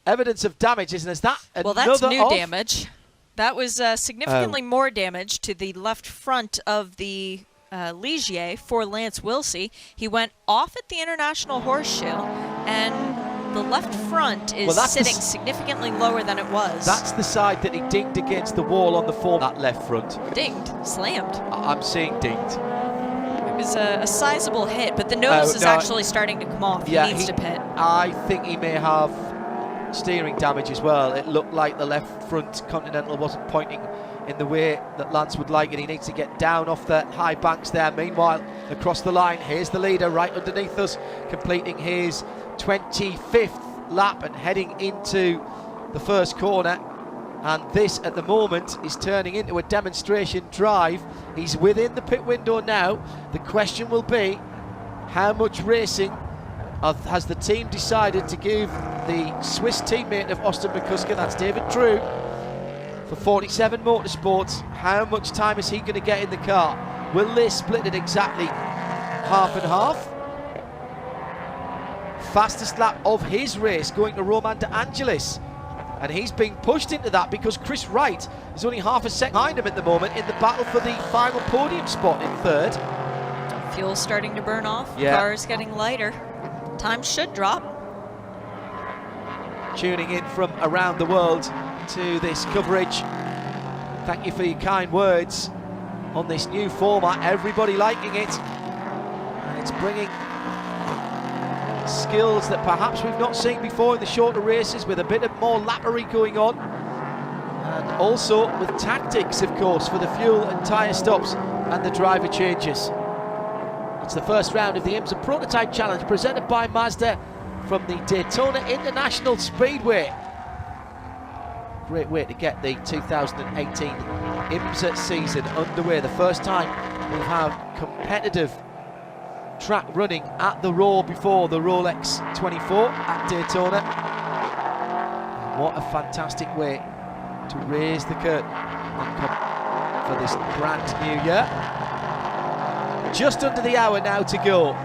evidence of damage, isn't it? Well, that's new damage. That was significantly more damage to the left front of the Ligier for Lance Wilsey. He went off at the International Horseshoe, and the left front is sitting significantly lower than it was. That's the side that he dinged against the wall on the form, that left front. Dinged? Slammed? I'm saying dinged. It was a sizable hit, but the nose is actually starting to come off. He needs to pit. I think he may have steering damage as well. It looked like the left front Continental wasn't pointing in the way that Lance would like it. He needs to get down off the high banks there. Meanwhile, across the line, here's the leader right underneath us, completing his 25th lap and heading into the first corner. And this, at the moment, is turning into a demonstration drive. He's within the pit window now. The question will be, how much racing has the team decided to give the Swiss teammate of Austin McCusker, that's David Drew, for 47 Motorsports? How much time is he going to get in the car? Will they split it exactly half and half? Fastest lap of his race going to Roman De Angelis. And he's being pushed into that because Chris Wright is only half a second behind him at the moment in the battle for the final podium spot in third. Fuel's starting to burn off. Yeah. Car's getting lighter. Time should drop. Tuning in from around the world to this coverage. Thank you for your kind words on this new format. Everybody liking it. And it's bringing skills that perhaps we've not seen before in the shorter races, with a bit of more lappery going on, and also with tactics, of course, for the fuel and tyre stops and the driver changes. It's the first round of the IMSA Prototype Challenge presented by Mazda from the Daytona International Speedway. Great way to get the 2018 IMSA season underway. The first time we'll have competitive track running at the Roar before the Rolex 24 at Daytona. And what a fantastic way to raise the curtain for this brand new year. Just under the hour now to go.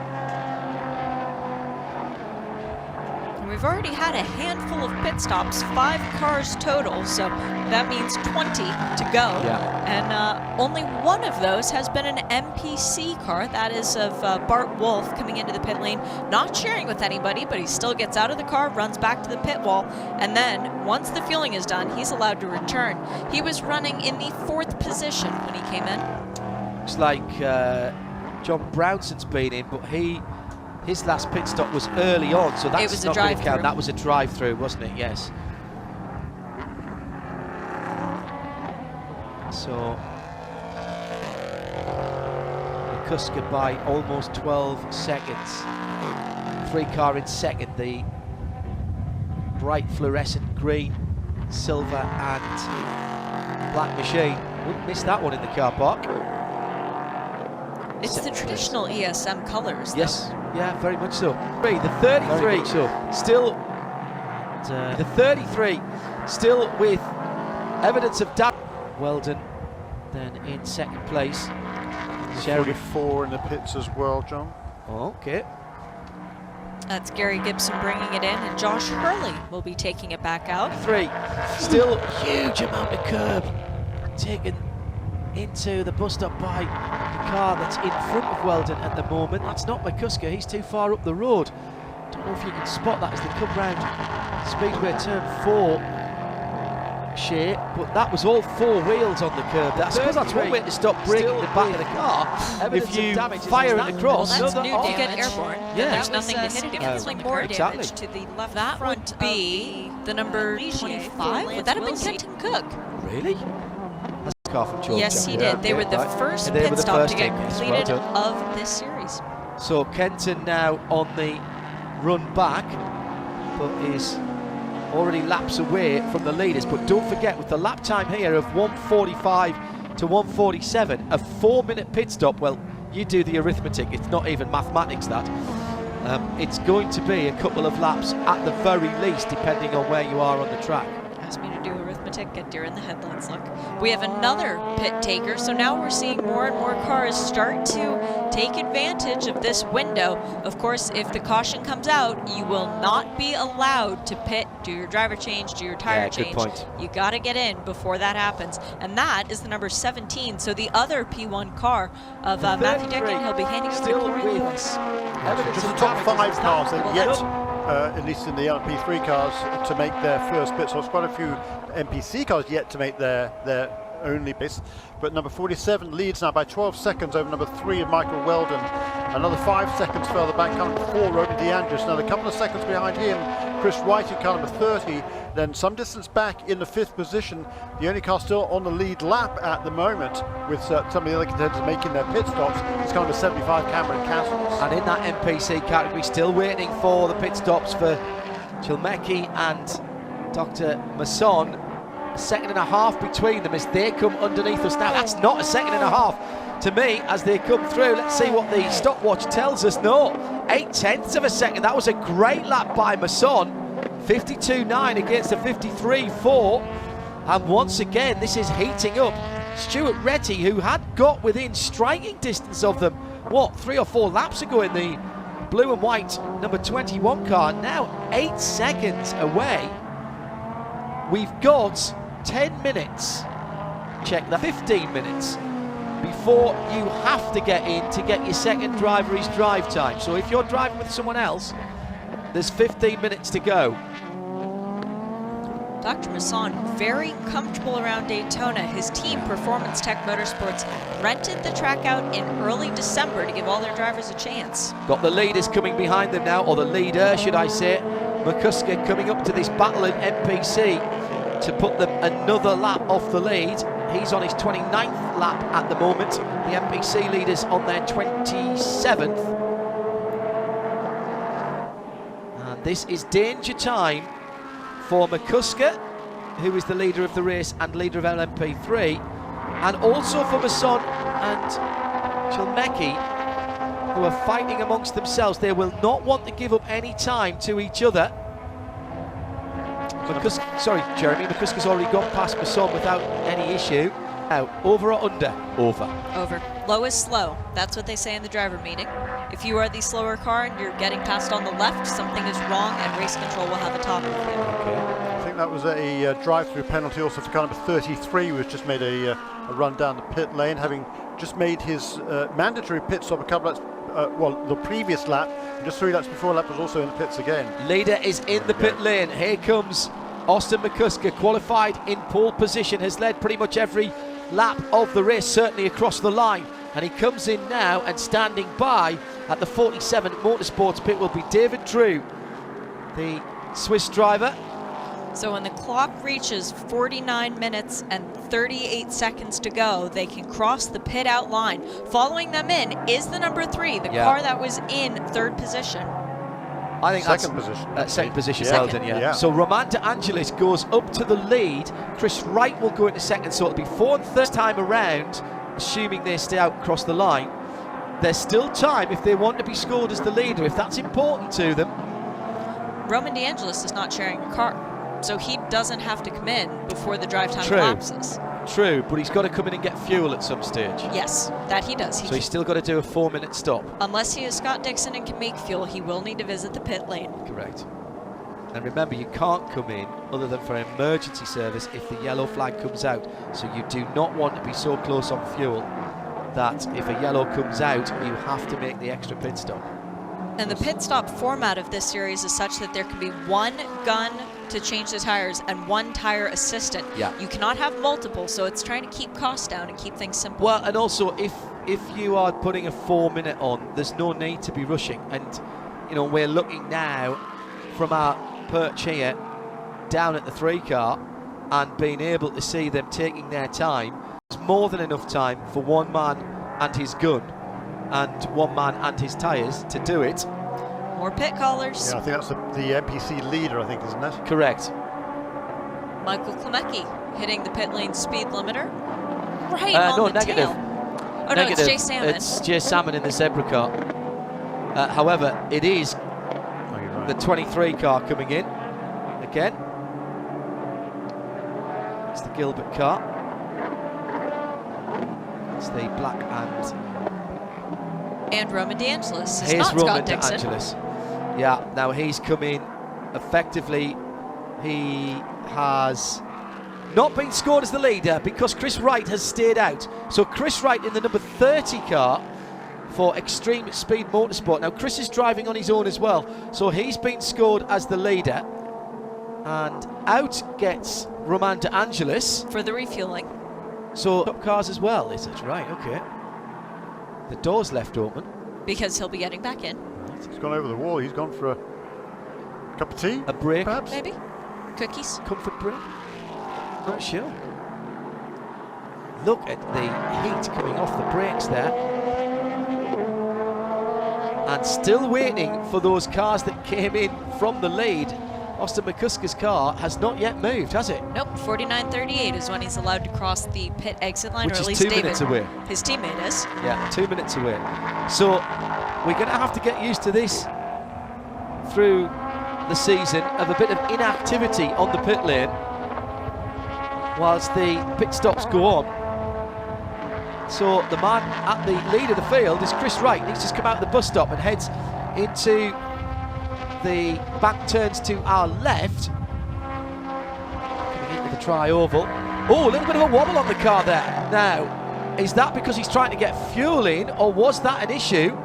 We've already had a handful of pit stops, 5 cars total, so that means 20 to go. Yeah. And only one of those has been an MPC car. That is of Bart Wolf coming into the pit lane, not sharing with anybody, but he still gets out of the car, runs back to the pit wall, and then once the fueling is done, he's allowed to return. He was running in the 4th position when he came in. Looks like John Brownson's been in, but his last pit stop was early on, so that's not going to count. That was a drive-through, wasn't it? Yes. So McCusker by almost 12 seconds. 3 car in second, the bright fluorescent green, silver and black machine. Wouldn't miss that one in the car park. It's the traditional ESM colours, though. Yes, yeah, very much so. The 33 still, the 33 still with evidence of damage. Weldon then in second place. 44 in the pits as well, John. Okay. That's Gary Gibson bringing it in, and Josh Hurley will be taking it back out. 3, still huge amount of curb taken into the bus stop by the car that's in front of Weldon at the moment. That's not McCusker, he's too far up the road. Don't know if you can spot that as they come round Speedway turn 4 shape, but that was all 4 wheels on the curb. That's because that's one way to stop braking the back of the car. If you fire it across, well, that's new to get airborne. Yeah. There's nothing to hit it against. Like more damage to the left that front would be the number 25. Would that have been Kenton Cook? Really? Car from Georgia. Yes, he did. They were the first pit stop to get completed of this series. So Kenton now on the run back, but is already laps away from the leaders. But don't forget, with the lap time here of 1:45 to 1:47, a 4-minute pit stop, well, you do the arithmetic, it's not even mathematics that. It's going to be a couple of laps at the very least, depending on where you are on the track. Asked me to do arithmetic, get deer in the headlights. Look, we have another pit taker, so now we're seeing more and more cars start to take advantage of this window. Of course, if the caution comes out, you will not be allowed to pit, do your driver change, do your tire change. Good point. You got to get in before that happens, and that is the number 17. So the other P1 car of Matthew Decken, he'll be handing over to Corey Lewis. Just the top 5 cars that yet, at least in the LMP3 cars, to make their first pit. So it's quite a few MPC cars yet to make their only pits. But number 47 leads now by 12 seconds over number 3 of Michael Weldon. Another 5 seconds further back, car number 4, Roman De Angelis. Another couple of seconds behind him, Chris Wright in car number 30. Then some distance back in the 5th position, the only car still on the lead lap at the moment, with some of the other contenders making their pit stops, is car number 75, Cameron Castles. And in that MPC category, still waiting for the pit stops for Chilmecki and Dr. Masson. a second and a half between them as they come underneath us now. That's not a second and a half to me as they come through. Let's see what the stopwatch tells us. No, 0.8 of a second. That was a great lap by Masson. 52.9 against a 53.4. And once again, this is heating up. Stuart Retty, who had got within striking distance of them, what, 3 or 4 laps ago in the blue and white number 21 car, now 8 seconds away. We've got 10 minutes, check that, 15 minutes before you have to get in to get your second driver his drive time. So if you're driving with someone else, there's 15 minutes to go. Dr. Masson, very comfortable around Daytona. His team, Performance Tech Motorsports, rented the track out in early December to give all their drivers a chance. Got the leaders coming behind them now, or the leader, should I say. McCusker coming up to this battle in MPC to put them another lap off the lead. He's on his 29th lap at the moment. The MPC leaders on their 27th. And this is danger time for McCusker, who is the leader of the race and leader of LMP3, and also for Masson and Chilmecki, who are fighting amongst themselves. They will not want to give up any time to each other. Jeremy, McCusker's already gone past Masson without any issue. Now, over or under? Over. Over. Low is slow. That's what they say in the driver meeting. If you are the slower car and you're getting passed on the left, something is wrong and race control will have a talk with you. Okay. I think that was a drive-through penalty also for car number 33, who has just made a run down the pit lane, having just made his mandatory pit stop a couple of laps, the previous lap, and just 3 laps before lap was also in the pits again. Leader is in the pit lane. Here comes Austin McCusker, qualified in pole position, has led pretty much every lap of the race, certainly across the line. And he comes in now, and standing by at the 47 Motorsports pit will be David Drew, the Swiss driver. So when the clock reaches 49 minutes and 38 seconds to go, they can cross the pit out line. Following them in is the number 3, the car that was in 3rd position. I think second position. Second position, yeah. well done, yeah. So Roman De Angelis goes up to the lead. Chris Wright will go into second, so it'll be 4th and 3rd time around, assuming they stay out across the line. There's still time if they want to be scored as the leader, if that's important to them. Roman De Angelis is not sharing a car, so he doesn't have to come in before the drive time elapses. True, but he's got to come in and get fuel at some stage. Yes, that he does. So he's still got to do a 4-minute stop. Unless he is Scott Dixon and can make fuel, he will need to visit the pit lane. Correct. And remember, you can't come in other than for emergency service if the yellow flag comes out. So you do not want to be so close on fuel that if a yellow comes out, you have to make the extra pit stop. And the pit stop format of this series is such that there can be 1 gun to change the tires and 1 tire assistant. Yeah. You cannot have multiple, so it's trying to keep costs down and keep things simple. Well, and also if you are putting a 4-minute on, there's no need to be rushing. And you know, we're looking now from our perch here down at the 3 car and being able to see them taking their time. It's more than enough time for 1 man and his gun and 1 man and his tyres to do it. More pit callers. Yeah, I think that's the MPC leader, I think, isn't it? Correct. Michael Klemecki hitting the pit lane speed limiter. Right on no, the negative. tail. Oh, no, it's Jay Salmon. It's Jay Salmon in the zebra car. However, it is the 23 car coming in again. It's the Gilbert car. It's the black and Roman De Angelis. It's here's not Roman Scott De Dixon. Angelis. Yeah, now he's come in effectively. He has not been scored as the leader because Chris Wright has stayed out. So Chris Wright in the number 30 car for Extreme Speed Motorsport. Now Chris is driving on his own as well, so he's been scored as the leader. And out gets Roman De Angelis. For the refueling. So top cars as well, is it? Right, okay. The door's left open. Because he'll be getting back in. He's gone over the wall. He's gone for a cup of tea. A break. Perhaps? Maybe. Cookies. Comfort break. Not sure. Look at the heat coming off the brakes there. And still waiting for those cars that came in from the lead Austin McCusker's car has not yet moved, has it? Nope, 49.38 is when he's allowed to cross the pit exit line, Which or at is least 2 David, minutes away. his teammate is. Yeah, 2 minutes away. So we're going to have to get used to this through the season, of a bit of inactivity on the pit lane whilst the pit stops go on. So the man at the lead of the field is Chris Wright. He's just come out of the bus stop and heads into the back turns to our left. Coming into the tri-oval. Oh, a little bit of a wobble on the car there. Now, is that because he's trying to get fuel in, or was that an issue?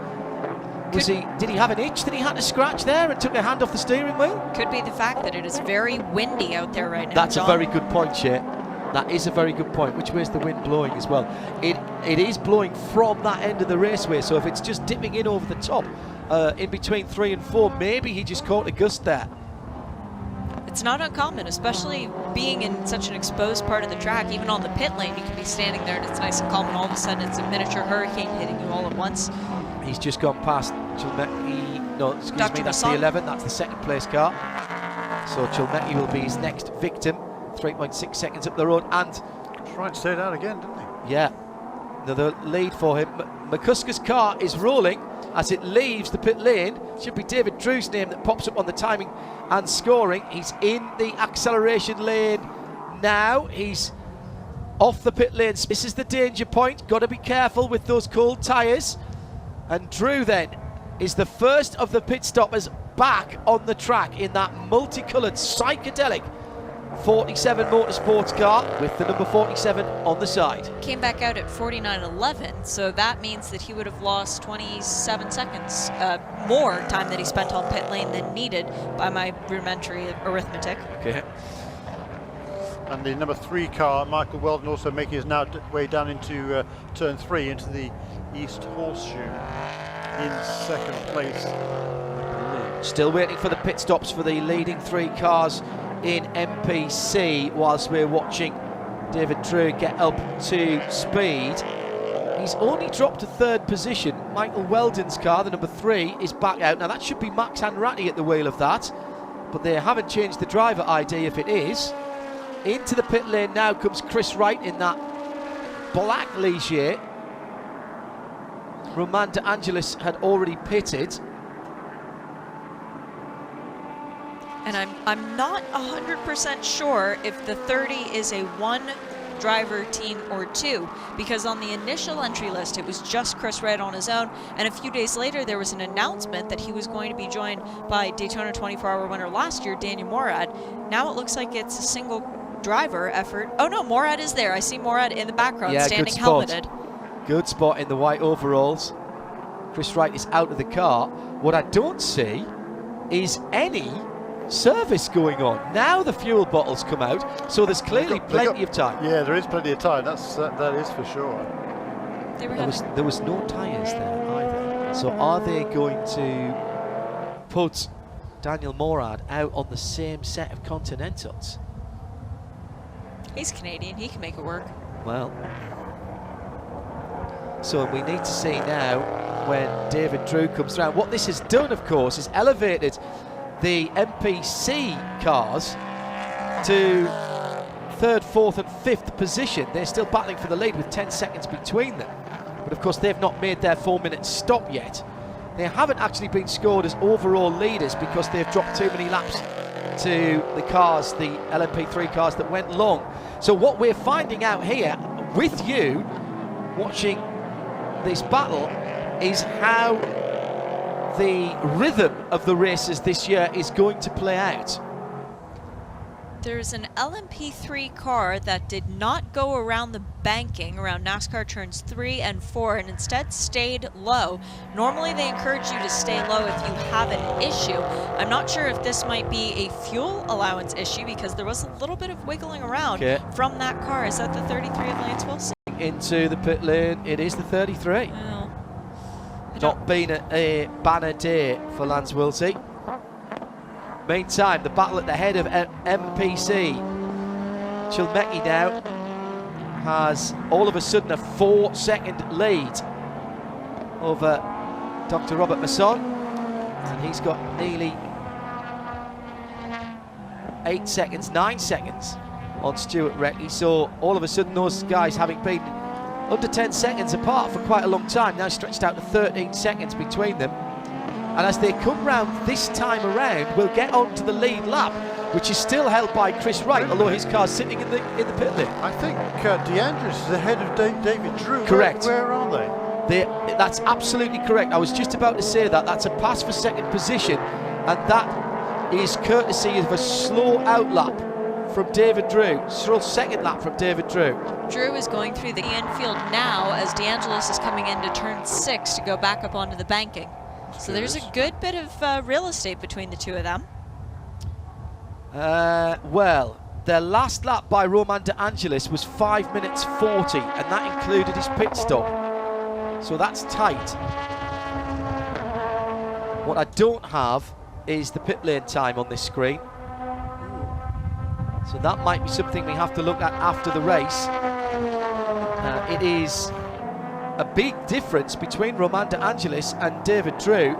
Did he have an itch that he had to scratch there and took a hand off the steering wheel? Could be the fact that it is very windy out there right now. That's John. a very good point, Shay. That is a very good point. Which way is the wind blowing as well? It is blowing from that end of the raceway, so if it's just dipping in over the top, in between 3 and 4, maybe he just caught a gust there. It's not uncommon, especially being in such an exposed part of the track. Even on the pit lane, you can be standing there and it's nice and calm, and all of a sudden it's a miniature hurricane hitting you all at once. He's just gone past Chilmecki. No, excuse Dr. me, that's Masson. the 11. That's the second place car. So Chilmecki will be his next victim. 3.6 seconds up the road, and Trying to stay down again, didn't he? yeah, another lead for him. McCusker's car is rolling as it leaves the pit lane. Should be David Drew's name that pops up on the timing and scoring. He's in the acceleration lane now. He's off the pit lane. This is the danger point. Got to be careful with those cold tyres. And Drew then is the first of the pit stoppers back on the track in that multicoloured, psychedelic 47 Motorsports car with the number 47 on the side. Came back out at 49.11, so that means that he would have lost 27 seconds more time that he spent on pit lane than needed by my rudimentary arithmetic. Okay. And the number 3 car, Michael Weldon, also making his way down into turn 3 into the East Horseshoe in second place. Still waiting for the pit stops for the leading 3 cars in MPC whilst we're watching David Drew get up to speed. He's only dropped to 3rd position. Michael Weldon's car, the number 3, is back out. Now that should be Max Hanratty at the wheel of that, but they haven't changed the driver ID if it is. Into the pit lane now comes Chris Wright in that black Ligier. Roman De Angelis had already pitted. And I'm not 100% sure if the 30 is a 1-driver team or 2, because on the initial entry list it was just Chris Wright on his own, and a few days later there was an announcement that he was going to be joined by Daytona 24-hour winner last year, Daniel Morad. Now it looks like it's a single driver effort. Oh no, Morad is there. I see Morad in the background, yeah, standing good spot. helmeted. Good spot in the white overalls. Chris Wright is out of the car. What I don't see is any service going on. Now the fuel bottles come out, so there's clearly plenty of time. Yeah, there is plenty of time. that is for sure. There was no tyres there either. So are they going to put Daniel Morad out on the same set of Continentals? He's Canadian. He can make it work. Well, so we need to see now when David Drew comes around. What this has done, of course, is elevated the MPC cars to 3rd, 4th and 5th position. They're still battling for the lead with 10 seconds between them. But of course they've not made their 4-minute stop yet. They haven't actually been scored as overall leaders because they've dropped too many laps to the cars, the LMP3 cars that went long. So what we're finding out here with you watching this battle is how the rhythm of the races this year is going to play out. There's an LMP3 car that did not go around the banking around NASCAR turns 3 and 4 and instead stayed low. Normally they encourage you to stay low if you have an issue. I'm not sure if this might be a fuel allowance issue because there was a little bit of wiggling around from that car. Is that the 33 of Lance Wilson? Into the pit lane, it is the 33. Well, not been a banner day for Lance Wilson. Meantime, the battle at the head of MPC. Chilmecki now has all of a sudden a 4-second lead over Dr. Robert Masson, and he's got nearly 8 seconds, 9 seconds on Stuart Retty. So all of a sudden those guys, having been under 10 seconds apart for quite a long time, now stretched out to 13 seconds between them. And as they come round this time around, we'll get on to the lead lap, which is still held by Chris Wright, although his car's sitting in the pit lane. I think DeAndres is ahead of David Drew. Correct. Where are they? That's absolutely correct. I was just about to say that. That's a pass for second position, and that is courtesy of a slow out lap from David Drew. Slow second lap from David Drew. Drew is going through the infield now as DeAngelis is coming into turn 6 to go back up onto the banking. So there's a good bit of real estate between the two of them. Well, their last lap by Roman De Angelis was 5 minutes 40, and that included his pit stop. So that's tight. What I don't have is the pit lane time on this screen. So that might be something we have to look at after the race. It is a big difference between Roman De Angelis and David Drew,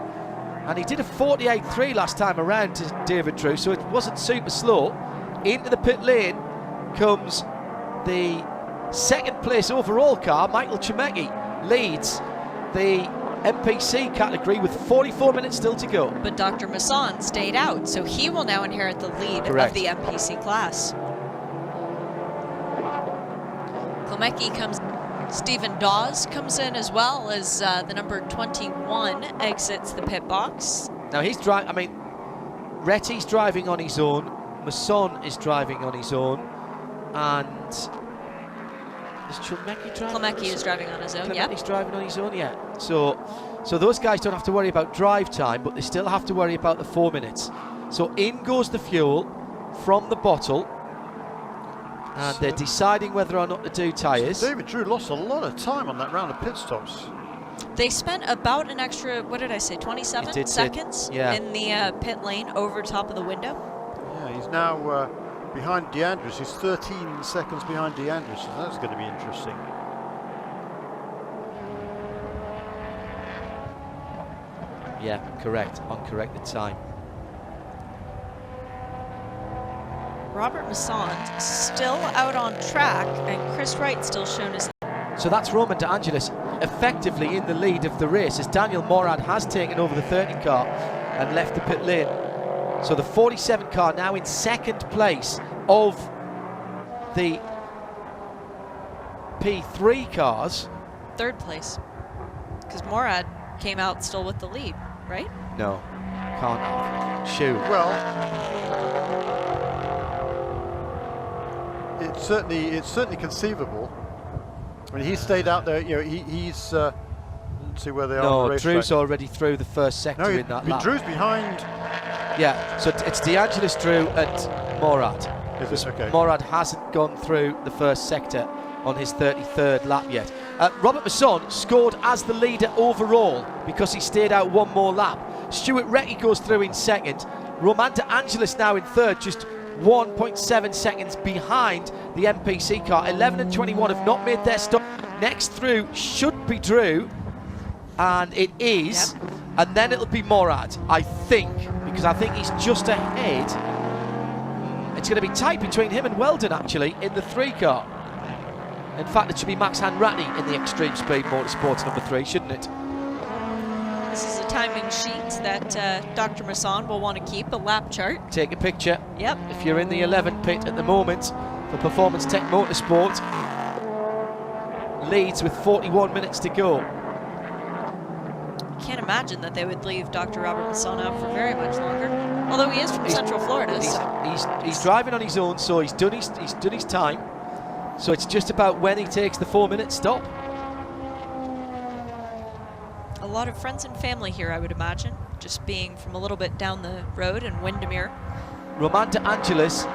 and he did a 48.3 last time around to David Drew, so it wasn't super slow. Into the pit lane comes the second place overall car. Michael Chemecki leads the MPC category with 44 minutes still to go. But Dr. Masson stayed out, so he will now inherit the lead Correct. of the MPC class. Chemecki comes. Stephen Dawes comes in as well as the number 21 exits the pit box. Now he's driving, I mean, Retty's driving on his own, Masson is driving on his own, and is Chemecki driving? Chemecki is driving on his own, Chemecki's driving on his own, yeah. So those guys don't have to worry about drive time, but they still have to worry about the 4 minutes. So in goes the fuel from the bottle, and they're deciding whether or not to do tyres. David Drew lost a lot of time on that round of pit stops. They spent about an extra, what did I say, 27 seconds in the pit lane over top of the window. Yeah, he's now behind DeAndres. He's 13 seconds behind DeAndres, so that's going to be interesting. Yeah, correct, uncorrected time. Robert Masson still out on track, and Chris Wright still shown as. So that's Roman De Angelis effectively in the lead of the race, as Daniel Morad has taken over the 30 car and left the pit lane. So the 47 car now in second place of the P3 cars. Third place, because Morad came out still with the lead, right? No, can't have. Shoot. Well, it's certainly conceivable. I mean, he stayed out there. You know, he's. Let's see where they are. On the racetrack. Drew's already through the first sector no, in that lap. Drew's behind. Yeah, so it's DeAngelis, Drew, and Morad. Is this okay? Morad hasn't gone through the first sector on his 33rd lap yet. Robert Masson scored as the leader overall because he stayed out one more lap. Stuart Retty goes through in second. Roman De Angelis now in third, just 1.7 seconds behind the MPC car. 11 and 21 have not made their stop. Next through should be Drew, and it is. Yep. And then it'll be Morad, I think, because I think he's just ahead. It's going to be tight between him and Weldon, actually, in the 3 car. In fact, it should be Max Hanratty in the Extreme Speed Motorsports number 3, shouldn't it? This is a timing sheet that Dr. Masson will want to keep, a lap chart. Take a picture. Yep. If you're in the 11 pit at the moment for Performance Tech Motorsport, leads with 41 minutes to go. Can't imagine that they would leave Dr. Robert Masson out for very much longer. Although he is from Central Florida. He's driving on his own, so he's done his time. So it's just about when he takes the 4-minute stop. A lot of friends and family here, I would imagine, just being from a little bit down the road in Windermere. Roman De Angelis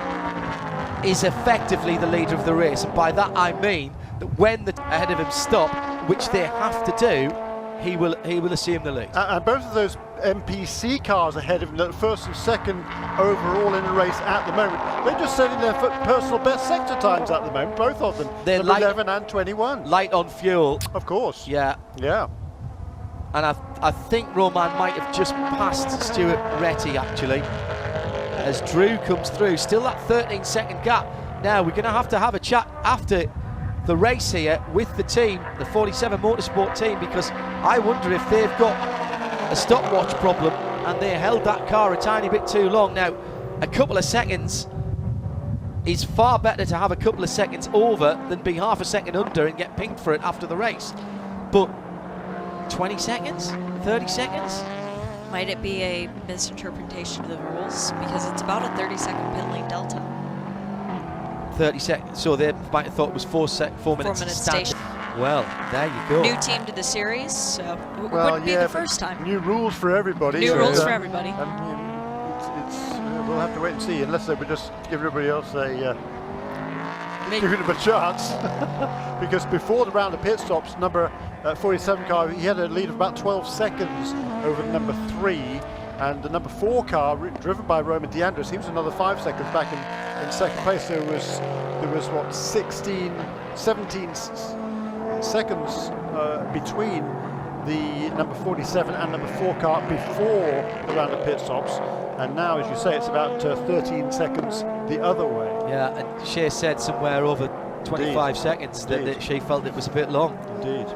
is effectively the leader of the race, and by that I mean that when the ahead of him stop, which they have to do, he will assume the lead. And both of those MPC cars ahead of him, the first and second overall in the race at the moment, they're just setting their personal best sector times at the moment, both of them. They're 11 and 21. Light on fuel. Of course. Yeah. Yeah. And I think Roman might have just passed Stuart Retty, actually. as Drew comes through. Still that 13-second gap. Now we're going to have a chat after the race here with the team, the 47 Motorsport team, because I wonder if they've got a stopwatch problem and they held that car a tiny bit too long. Now, a couple of seconds is far better to have a couple of seconds over than be half a second under and get pinged for it after the race. But 20 seconds? 30 seconds? Might it be a misinterpretation of the rules? Because it's about a 30-second pit lane delta. 30 seconds. So they might have thought it was 4 minutes standard. station. Well, there you go. New team to the series, so it Well, wouldn't be the first time. New rules for everybody. New rules for everybody. We'll have to wait and see, unless they would just give everybody else giving them a chance. Because before the round of pit stops, number 47 car, he had a lead of about 12 seconds over the number 3, and the number 4 car, driven by Roman DeAndres, he was another 5 seconds back in second place. There was what, 17 seconds between the number 47 and number 4 car before the round of pit stops, and now, as you say, it's about 13 seconds the other way. Yeah, and Shea said somewhere over 25 seconds that she felt it was a bit long. Indeed.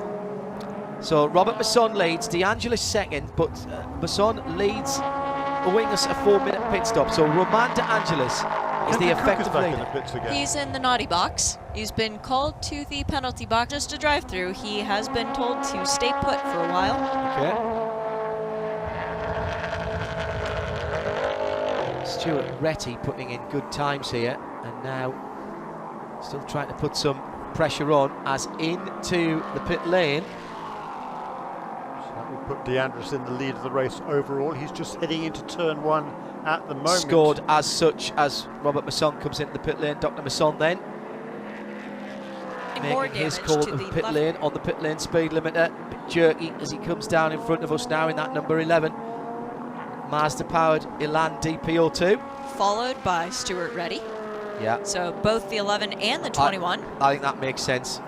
So Robert Masson leads, DeAngelis second, but Masson leads owing us a 4-minute pit stop. So Romain DeAngelis is the effective back in leader. the pits again. He's in the naughty box. He's been called to the penalty box just to drive through. He has been told to stay put for a while. Okay. Stuart Retty putting in good times here, and now still trying to put some pressure on as into the pit lane. So that will put DeAndres in the lead of the race overall. He's just heading into turn 1 at the moment. Scored as such as Robert Masson comes into the pit lane. Dr. Masson then More making his damage call to of the pit left. lane on the pit lane speed limiter. Bit jerky as he comes down in front of us now in that number 11 Mazda powered Elan DPO2. Followed by Stuart Reddy. Yeah, So both the 11 and the 21. I think that makes sense.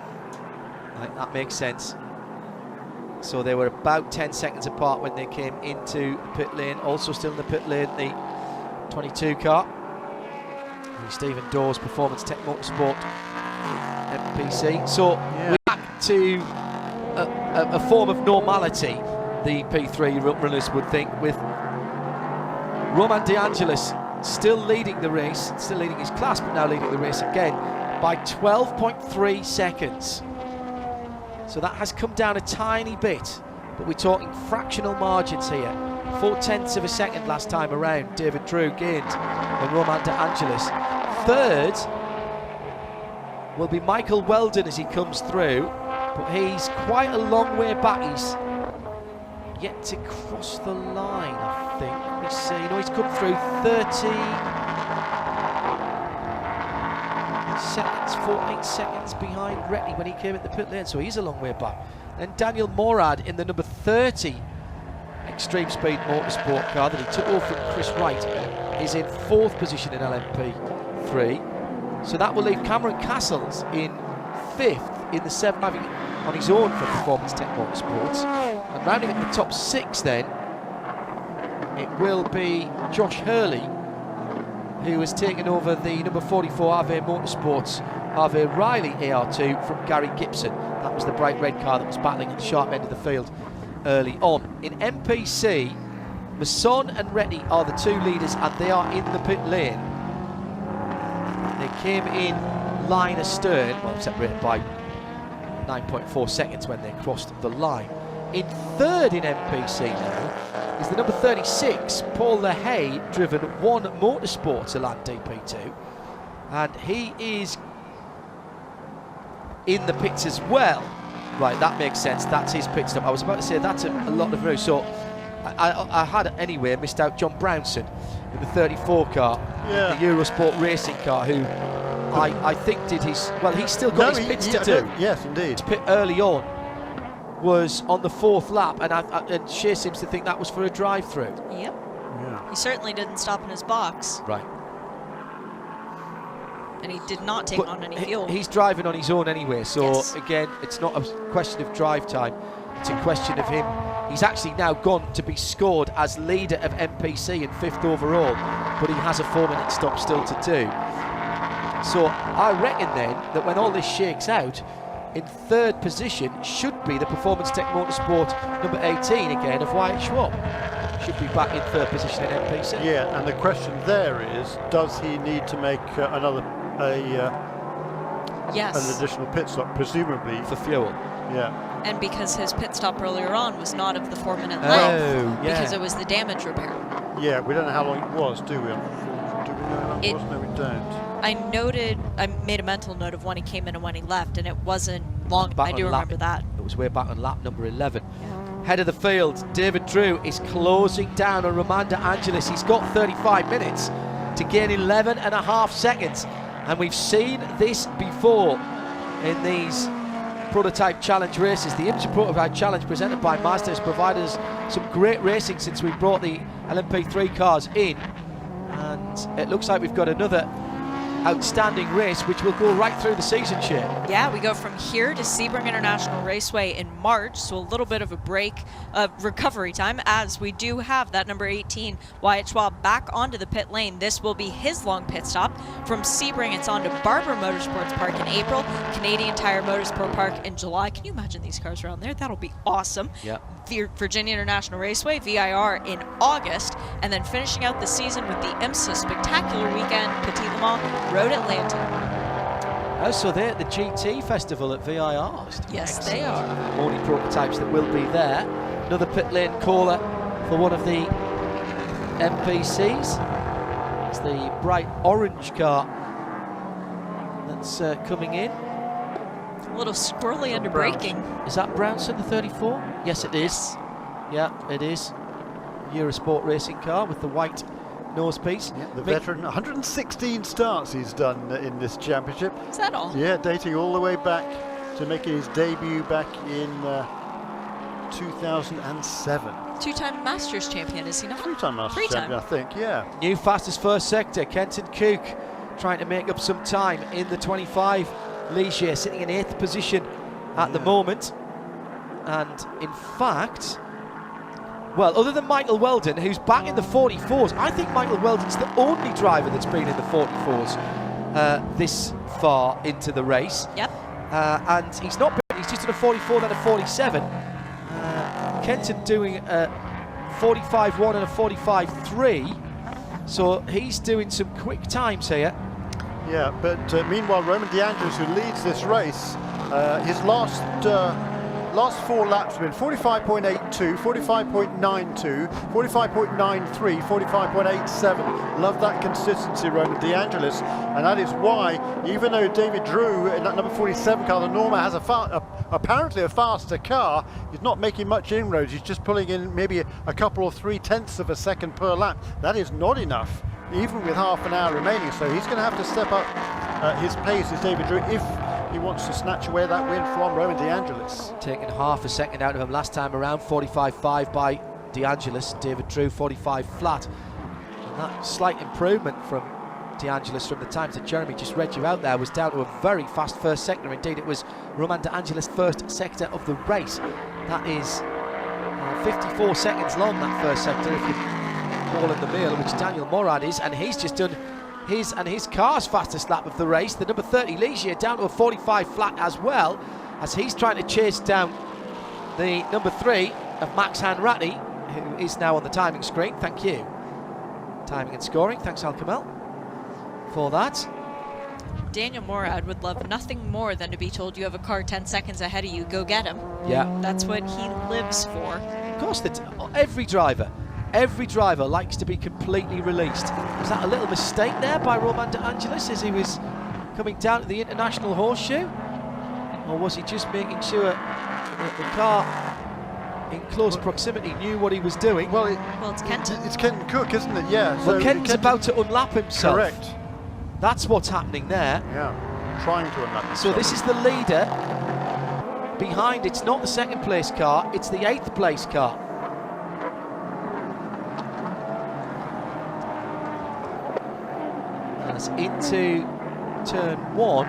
So they were about 10 seconds apart when they came into the pit lane. Also still in the pit lane, the 22 car. The Stephen Dawes Performance Tech Motorsport MPC. So we're back to a form of normality, the P3 runners would think, with Roman DeAngelis still leading the race, still leading his class, but now leading the race again by 12.3 seconds. So that has come down a tiny bit, but we're talking fractional margins here. 0.4 of a second last time around, David Drew gained and Roman DeAngelis. Third will be Michael Weldon as he comes through, but he's quite a long way back. He's yet to cross the line, I think. Let me see. No, he's come through 30 seconds, 14 seconds behind Retty when he came at the pit lane, so he's a long way back. Then Daniel Morad in the number 30 Extreme Speed Motorsport car that he took over from Chris Wright is in 4th position in LMP3. So that will leave Cameron Castles in 5th in the 7, having on his own for Performance Tech Motorsports. And rounding up the top 6 then, it will be Josh Hurley, who has taken over the number 44 RV Motorsports RV Riley AR2 from Gary Gibson. That was the bright red car that was battling at the sharp end of the field early on. In MPC, Masson and Retty are the 2 leaders, and they are in the pit lane. They came in line astern, well, separated by 9.4 seconds when they crossed the line. In 3rd in MPC now is the number 36, Paul LaHaye, driven One Motorsports Elan DP2, and he is in the pits as well. Right, that makes sense. That's his pit stop. I was about to say that's a lot of room. So I had anyway missed out John Brownson in the 34 car, the Eurosport racing car, who I think did his, well, he's still got his pits to do. Yes, indeed. His pit early on was on the 4th lap, and Shea seems to think that was for a drive-through. Yep. Yeah. He certainly didn't stop in his box. Right. And he did not take on any fuel. He's driving on his own anyway, so Yes. again, it's not a question of drive time. It's a question of him. He's actually now gone to be scored as leader of MPC in 5th overall, but he has a 4-minute stop still to do. So I reckon then that when all this shakes out, in 3rd position should be the Performance Tech Motorsport number 18 again of Wyatt Schwab. Should be back in 3rd position in MPC. Yeah, and the question there is, does he need to make Yes. an additional pit stop, presumably For fuel. Yeah. And because his pit stop earlier on was not of the 4-minute length, Oh, yeah. because it was the damage repair. Yeah, we don't know how long it was, do we? Do we know how long it was? No, we don't. I made a mental note of when he came in and when he left, and it wasn't long. Back I do on remember that. It was way back on lap number 11. Head of the field, David Drew is closing down on Roman De Angelis. He's got 35 minutes to gain 11.5 seconds. And we've seen this before in these prototype challenge races. The IMSA prototype challenge presented by Mazda has provided us some great racing since we brought the LMP3 cars in. And it looks like we've got another outstanding race which will go right through the season, Shane. Yeah, we go from here to Sebring International Raceway in March, so a little bit of a break, recovery time, as we do have that number 18, Wyatt Schwab, back onto the pit lane. This will be his long pit stop. From Sebring, it's on to Barber Motorsports Park in April, Canadian Tire Motorsport Park in July. Can you imagine these cars around there? That'll be awesome. Yeah. Virginia International Raceway, VIR, in August, and then finishing out the season with the IMSA Spectacular Weekend, Petit Le Mans, Road Atlanta. Oh, so they're at the GT Festival at VIR. Yes, they are. Only prototypes that will be there. Another pit lane caller for one of the MPCs. It's the bright orange car that's coming in. A little squirrely under braking. Is that Brownson, the 34? Yes, it is. Yeah, it is. Eurosport racing car with the white nose piece. Yeah, the veteran, 116 starts he's done in this championship. Is that all? Yeah, dating all the way back to making his debut back in 2007. Two-time Masters champion, is he not? Three-time Masters champion, I think, yeah. New fastest first sector, Kenton Koch trying to make up some time in the 25 Ligier, sitting in 8th position at the moment. And in fact, well, other than Michael Weldon, who's back in the 44s, I think Michael Weldon's the only driver that's been in the 44s this far into the race. Yep. And he's not been, he's just in a 44, then a 47. Kenton doing a 45.1 and a 45.3. So he's doing some quick times here. Yeah, but meanwhile, Roman De Angelis, who leads this race, his last 4 laps have been 45.82, 45.92, 45.93, 45.87. Love that consistency, Roman De Angelis, and that is why, even though David Drew in that number 47 car, the Norma, has apparently a faster car, he's not making much inroads. He's just pulling in maybe a couple or 3/10 of a second per lap. That is not enough, even with half an hour remaining. So he's going to have to step up his pace as David Drew if he wants to snatch away that win from Roman De Angelis. Taking half a second out of him last time around, 45.5 by De Angelis. David Drew 45 flat. And that slight improvement from De Angelis from the times that Jeremy just read you out there was down to a very fast first sector. Indeed, it was Roman De Angelis' first sector of the race. That is 54 seconds long, that first sector, if you call in the meal, which Daniel Morad is, and he's just done his car's fastest lap of the race. The number 30 Ligier down to a 45 flat as well, as he's trying to chase down the number 3 of Max Hanratty, who is now on the timing screen. Thank you. Timing and scoring. Thanks, Al Kamel, for that. Daniel Morad would love nothing more than to be told you have a car 10 seconds ahead of you, go get him. Yeah. That's what he lives for. Of course, every driver likes to be completely released. Was that a little mistake there by Roman De Angelis as he was coming down to the international horseshoe? Or was he just making sure that the car in close proximity knew what he was doing? Well, it's Kenton. It's Kenton Koch, isn't it? Yeah. Well, So Kenton's about to unlap himself. Correct. That's what's happening there. Yeah. Trying to unlap himself. So this is the leader. Behind, it's not the second place car, it's the 8th place car. As into turn 1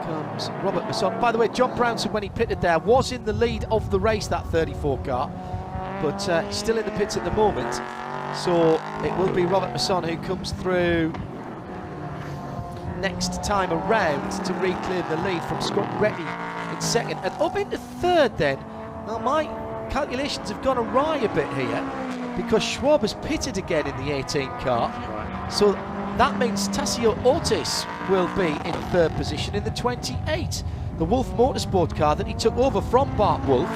comes Robert Masson. By the way, John Brownson, when he pitted there, was in the lead of the race, that 34 car, but still in the pits at the moment. So it will be Robert Masson who comes through next time around to reclaim the lead from Scott Retty in second. And up into third then. Now my calculations have gone awry a bit here, because Schwab has pitted again in the 18 car. So that means Tassio Ortiz will be in third position in the 28, the Wolf Motorsport car that he took over from Bart Wolf.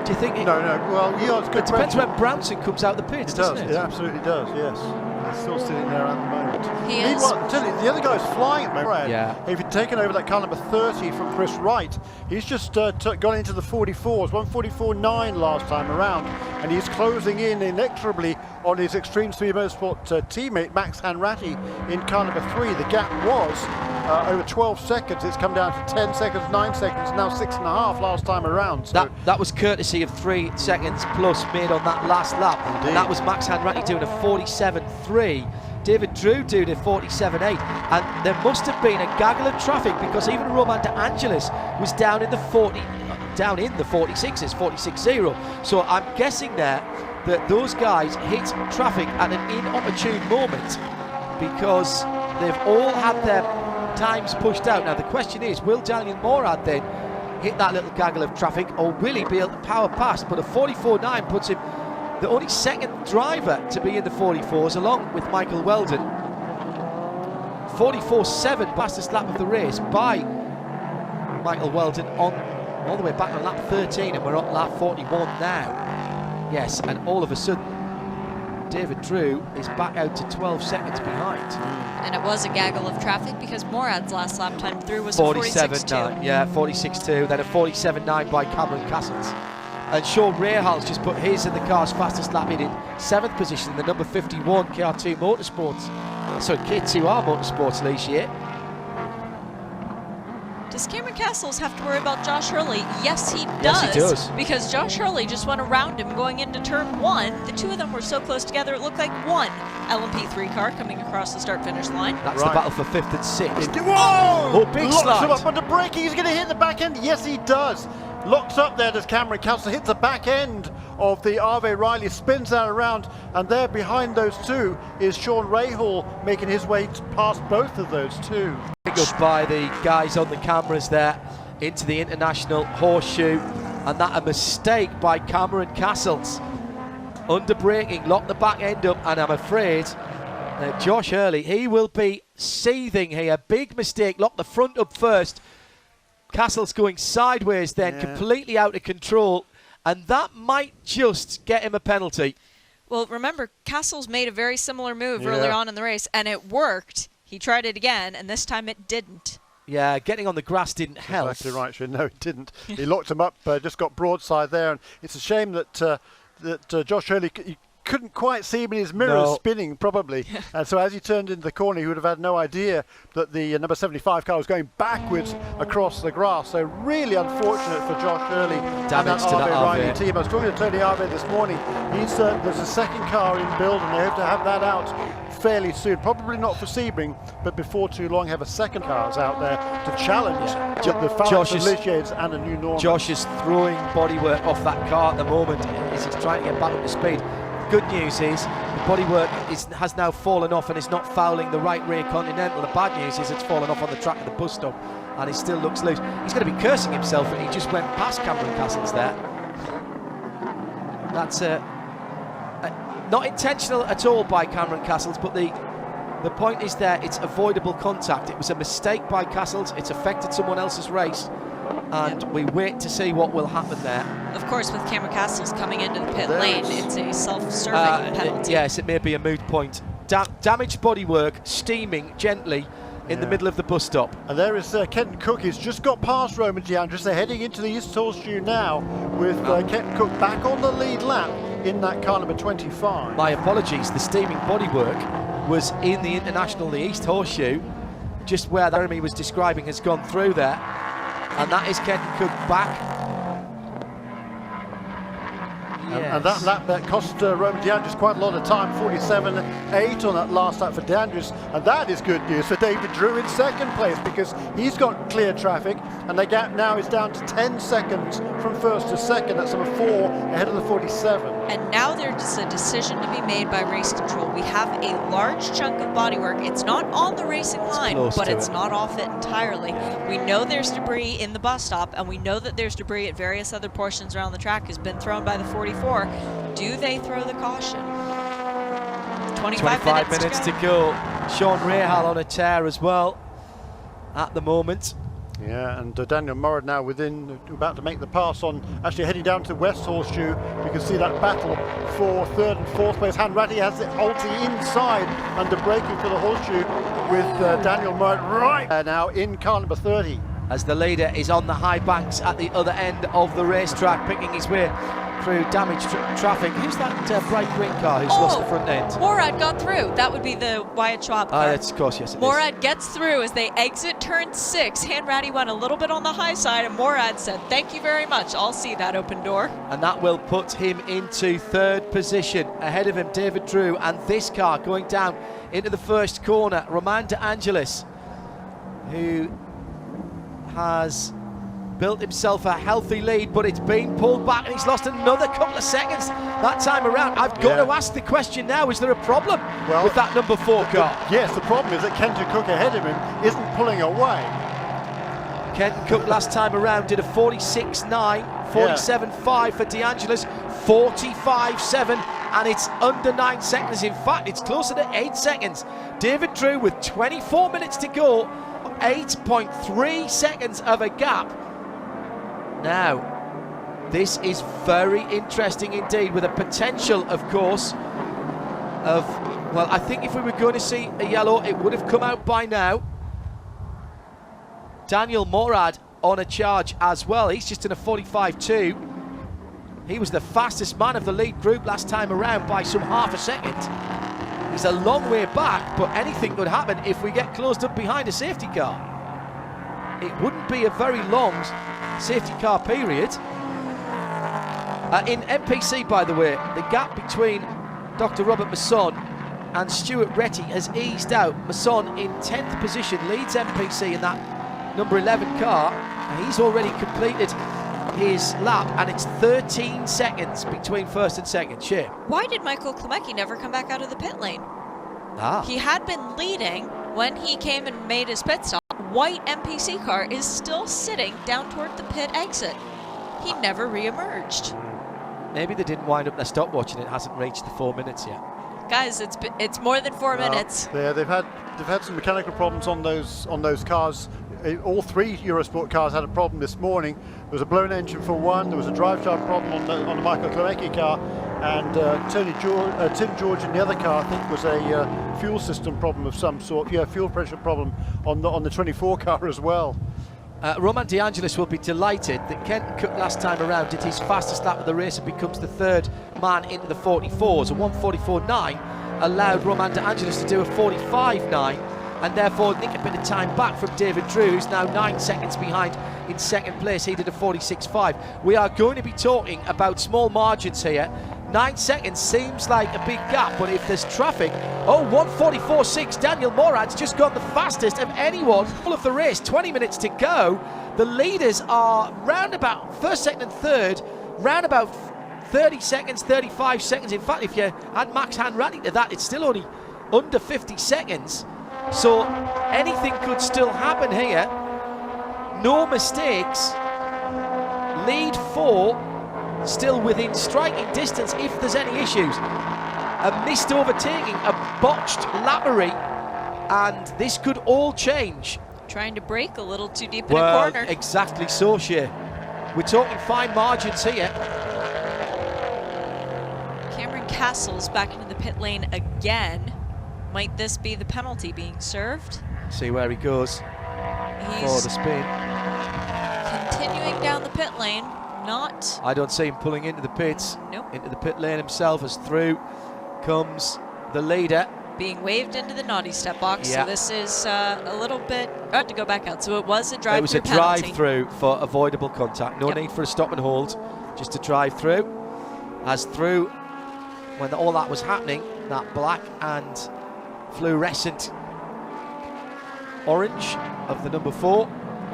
Do you think? No. Well, yeah, it's good. It depends when Brownson comes out the pits, doesn't it? It absolutely does. Yes. He's still sitting there at the moment. He is. Meanwhile, tell you, the other guy's flying at the moment. Yeah. If he'd taken over that car number 30 from Chris Wright, he's just gone into the 44s, 144.9 last time around, and he's closing in inexorably on his Extreme Speed Motorsport teammate Max Hanratty in car number 3. The gap was over 12 seconds. It's come down to 10 seconds, 9 seconds, now 6.5 last time around. So that was courtesy of 3 seconds plus made on that last lap. Indeed. And that was Max Hanratty doing a 47.3. David Drew doing a 47.8, and there must have been a gaggle of traffic, because even Roman De Angelis was down in the 46s, 46.0. So I'm guessing there that those guys hit traffic at an inopportune moment, because they've all had their times pushed out. Now the question is, will Daniel Morad then hit that little gaggle of traffic, or will he be able to power past? But a 44.9 puts him the only second driver to be in the 44s, along with Michael Weldon. 44.7, fastest lap of the race by Michael Weldon, on all the way back on lap 13, and we're on lap 41 now. Yes, and all of a sudden David Drew is back out to 12 seconds behind. And it was a gaggle of traffic, because Morad's last lap time through was 47.9. Yeah, 46.2, then a 47.9 by Cameron Castles. And Sean Rahal's just put his and the car's fastest lap in 7th position, the number 51 KR2 Motorsports. So K2R Motorsports leash here. Does Cameron Castles have to worry about Josh Hurley? Yes, he does. Yes, he does. Because Josh Hurley just went around him going into turn 1. The two of them were so close together, it looked like one LMP3 car coming across the start-finish line. That's the battle for 5th and 6th. Whoa! Oh, big Locks slide. him up under braking. He's going to hit the back end. Yes, he does. Locks up there, does Cameron Castles, hits the back end of the Ave Riley, spins that around, and there behind those two is Sean Rahal making his way past both of those two. Pick up by the guys on the cameras there into the International Horseshoe, and that a mistake by Cameron Castles. Under braking, locked the back end up, and I'm afraid Josh Hurley, he will be seething here. Big mistake, locked the front up first. Castles going sideways then, completely out of control, and that might just get him a penalty. Well, remember, Castles made a very similar move earlier on in the race, and it worked. He tried it again, and this time it didn't. Yeah, getting on the grass didn't help. Exactly right, Shane. No, it didn't. He locked him up, just got broadside there, and it's a shame that Josh Hurley couldn't quite see him in his mirrors spinning, probably. And so as he turned into the corner, he would have had no idea that the number 75 car was going backwards across the grass. So really unfortunate for Josh Hurley. Damage to that Riley team. I was talking to Tony Arve this morning. There's a second car in build, and they hope to have that out fairly soon. Probably not for Sebring, but before too long have a second cars out there to challenge the Phalanx of Ligiers and a new Norman. Josh is throwing bodywork off that car at the moment as he's trying to get back up to speed. Good news is the bodywork has now fallen off and is not fouling the right rear Continental. The bad news is it's fallen off on the track of the bus stop, and he still looks loose. He's going to be cursing himself, and he just went past Cameron Castles there. That's not intentional at all by Cameron Castles, but the point is there, it's avoidable contact. It was a mistake by Castles. It's affected someone else's race, and we wait to see what will happen there. Of course, with Cameron Castles coming into the pit lane, it's a self-serving penalty. Yes, it may be a moot point. Damaged bodywork, steaming gently in the middle of the bus stop. And there is Kenton Cook. He's just got past Roman DeAndres. They're heading into the East Horseshoe now with Kenton Cook back on the lead lap in that car number 25. My apologies, the steaming bodywork was in the International, the East Horseshoe, just where Jeremy was describing has gone through there. And that is Kenton Cook back. And that cost Roman De Andres quite a lot of time, 47.8 on that last lap for De Andres, and that is good news for David Drew in second place because he's got clear traffic, and the gap now is down to 10 seconds from first to second. That's number 4 ahead of the 47. And now there's a decision to be made by race control. We have a large chunk of bodywork. It's not on the racing line, but it's not off it entirely. We know there's debris in the bus stop, and we know that there's debris at various other portions around the track has been thrown by the 44. Do they throw the caution? 25 minutes to go. Sean Rahal on a tear as well at the moment. Yeah, and Daniel Morad now about to make the pass on, actually heading down to the West Horseshoe. You can see that battle for third and fourth place. Hanratty has it ulti inside under braking for the Horseshoe with Daniel Morad right now in car number 30. As the leader is on the high banks at the other end of the racetrack, picking his way through damaged traffic. Who's that bright green car who's lost the front end? Morad got through. That would be the Wyatt Schwab car. That's, of course, yes, it Morad is. gets through as they exit turn 6. Hanratty went a little bit on the high side, and Morad said, "Thank you very much. I'll see that open door." And that will put him into third position. Ahead of him, David Drew, and this car going down into the first corner. Roman De Angelis, who has built himself a healthy lead, but it's been pulled back and he's lost another couple of seconds that time around. I've got to ask the question now, is there a problem with that number 4 car? Yes, the problem is that Kenton Cook ahead of him isn't pulling away. Kenton Cook last time around did a 46.9, 47.5 for De Angelis, 45.7, and it's under 9 seconds. In fact, it's closer to 8 seconds. David Drew with 24 minutes to go, 8.3 seconds of a gap. Now, this is very interesting indeed, with a potential, of course, of, well, I think if we were going to see a yellow, it would have come out by now. Daniel Morad on a charge as well. He's just in a 45.2. He was the fastest man of the lead group last time around by some half a second. He's a long way back, but anything could happen if we get closed up behind a safety car. It wouldn't be a very long safety car period. In MPC, by the way, the gap between Dr. Robert Masson and Stuart Retty has eased out. Masson in 10th position leads MPC in that number 11 car. He's already completed his lap, and it's 13 seconds between first and second. Shea. Why did Michael Klemecki never come back out of the pit lane? He had been leading when he came and made his pit stop. White MPC car is still sitting down toward the pit exit. He never re-emerged. Maybe they didn't wind up their stopwatch and it hasn't reached the 4 minutes yet. Guys, it's more than 4 minutes. Yeah, they've had some mechanical problems on those cars. All 3 Eurosport cars had a problem this morning. There was a blown engine for one. There was a drive shaft problem on the Michael Klemecki car, and Tim George in the other car, I think, was a fuel system problem of some sort. Yeah, fuel pressure problem on the 24 car as well. Roman De Angelis will be delighted that Kenton Cook last time around did his fastest lap of the race and becomes the 3rd man into the 44s. A 1:44.9 allowed Roman De Angelis to do a 45.9 and therefore nick a bit of time back from David Drew, who's now 9 seconds behind in second place. He did a 46.5. We are going to be talking about small margins here. 9 seconds seems like a big gap, but if there's traffic, 1:44.6, Daniel Morad's just got the fastest of anyone all of the race. 20 minutes to go. The leaders are round about first, second and third, round about 30 seconds, 35 seconds. In fact, if you add Max Hanratty to that, it's still only under 50 seconds. So anything could still happen here. No mistakes. Lead 4 still within striking distance if there's any issues. A missed overtaking, a botched lappery, and this could all change. Trying to brake a little too deep in a corner. Exactly so, Shea. We're talking fine margins here. Cameron Castle's back into the pit lane again. Might this be the penalty being served? See where he goes for the spin. Continuing down the pit lane. Not. I don't see him pulling into the pits. Nope. Into the pit lane himself, as through comes the leader. Being waved into the naughty step box. Yeah. So this is a little bit. I had to go back out. So it was a drive-through. It was a drive-through for avoidable contact. No need for a stop and hold. Just a drive-through. as through, when all that was happening, that black and fluorescent orange of the number 4,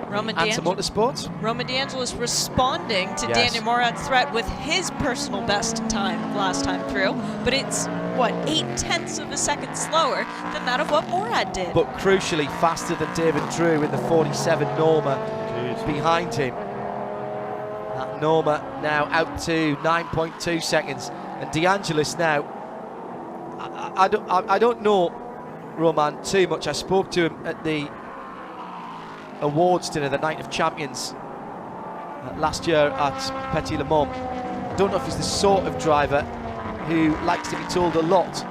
IMSA Motorsports. Roman DeAngelis responding to Yes. Daniel Morad's threat with his personal best time last time through, but it's, what, 0.8 of a second slower than that of what Morad did. But crucially faster than David Drew in the 47 Norma behind him. That Norma now out to 9.2 seconds, and DeAngelis now, I don't know Roman too much. I spoke to him at the awards dinner, the Night of Champions, last year at Petit Le Mans. I don't know if he's the sort of driver who likes to be told a lot,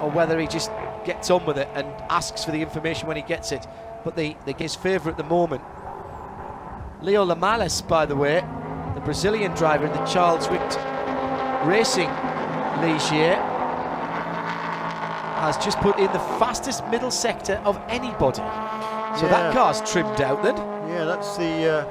or whether he just gets on with it and asks for the information when he gets it. But his favourite at the moment, Leo Lamales, by the way, the Brazilian driver in the Charles Richt Racing Ligier, has just put in the fastest middle sector of anybody. So that car's trimmed out then. Yeah, that's the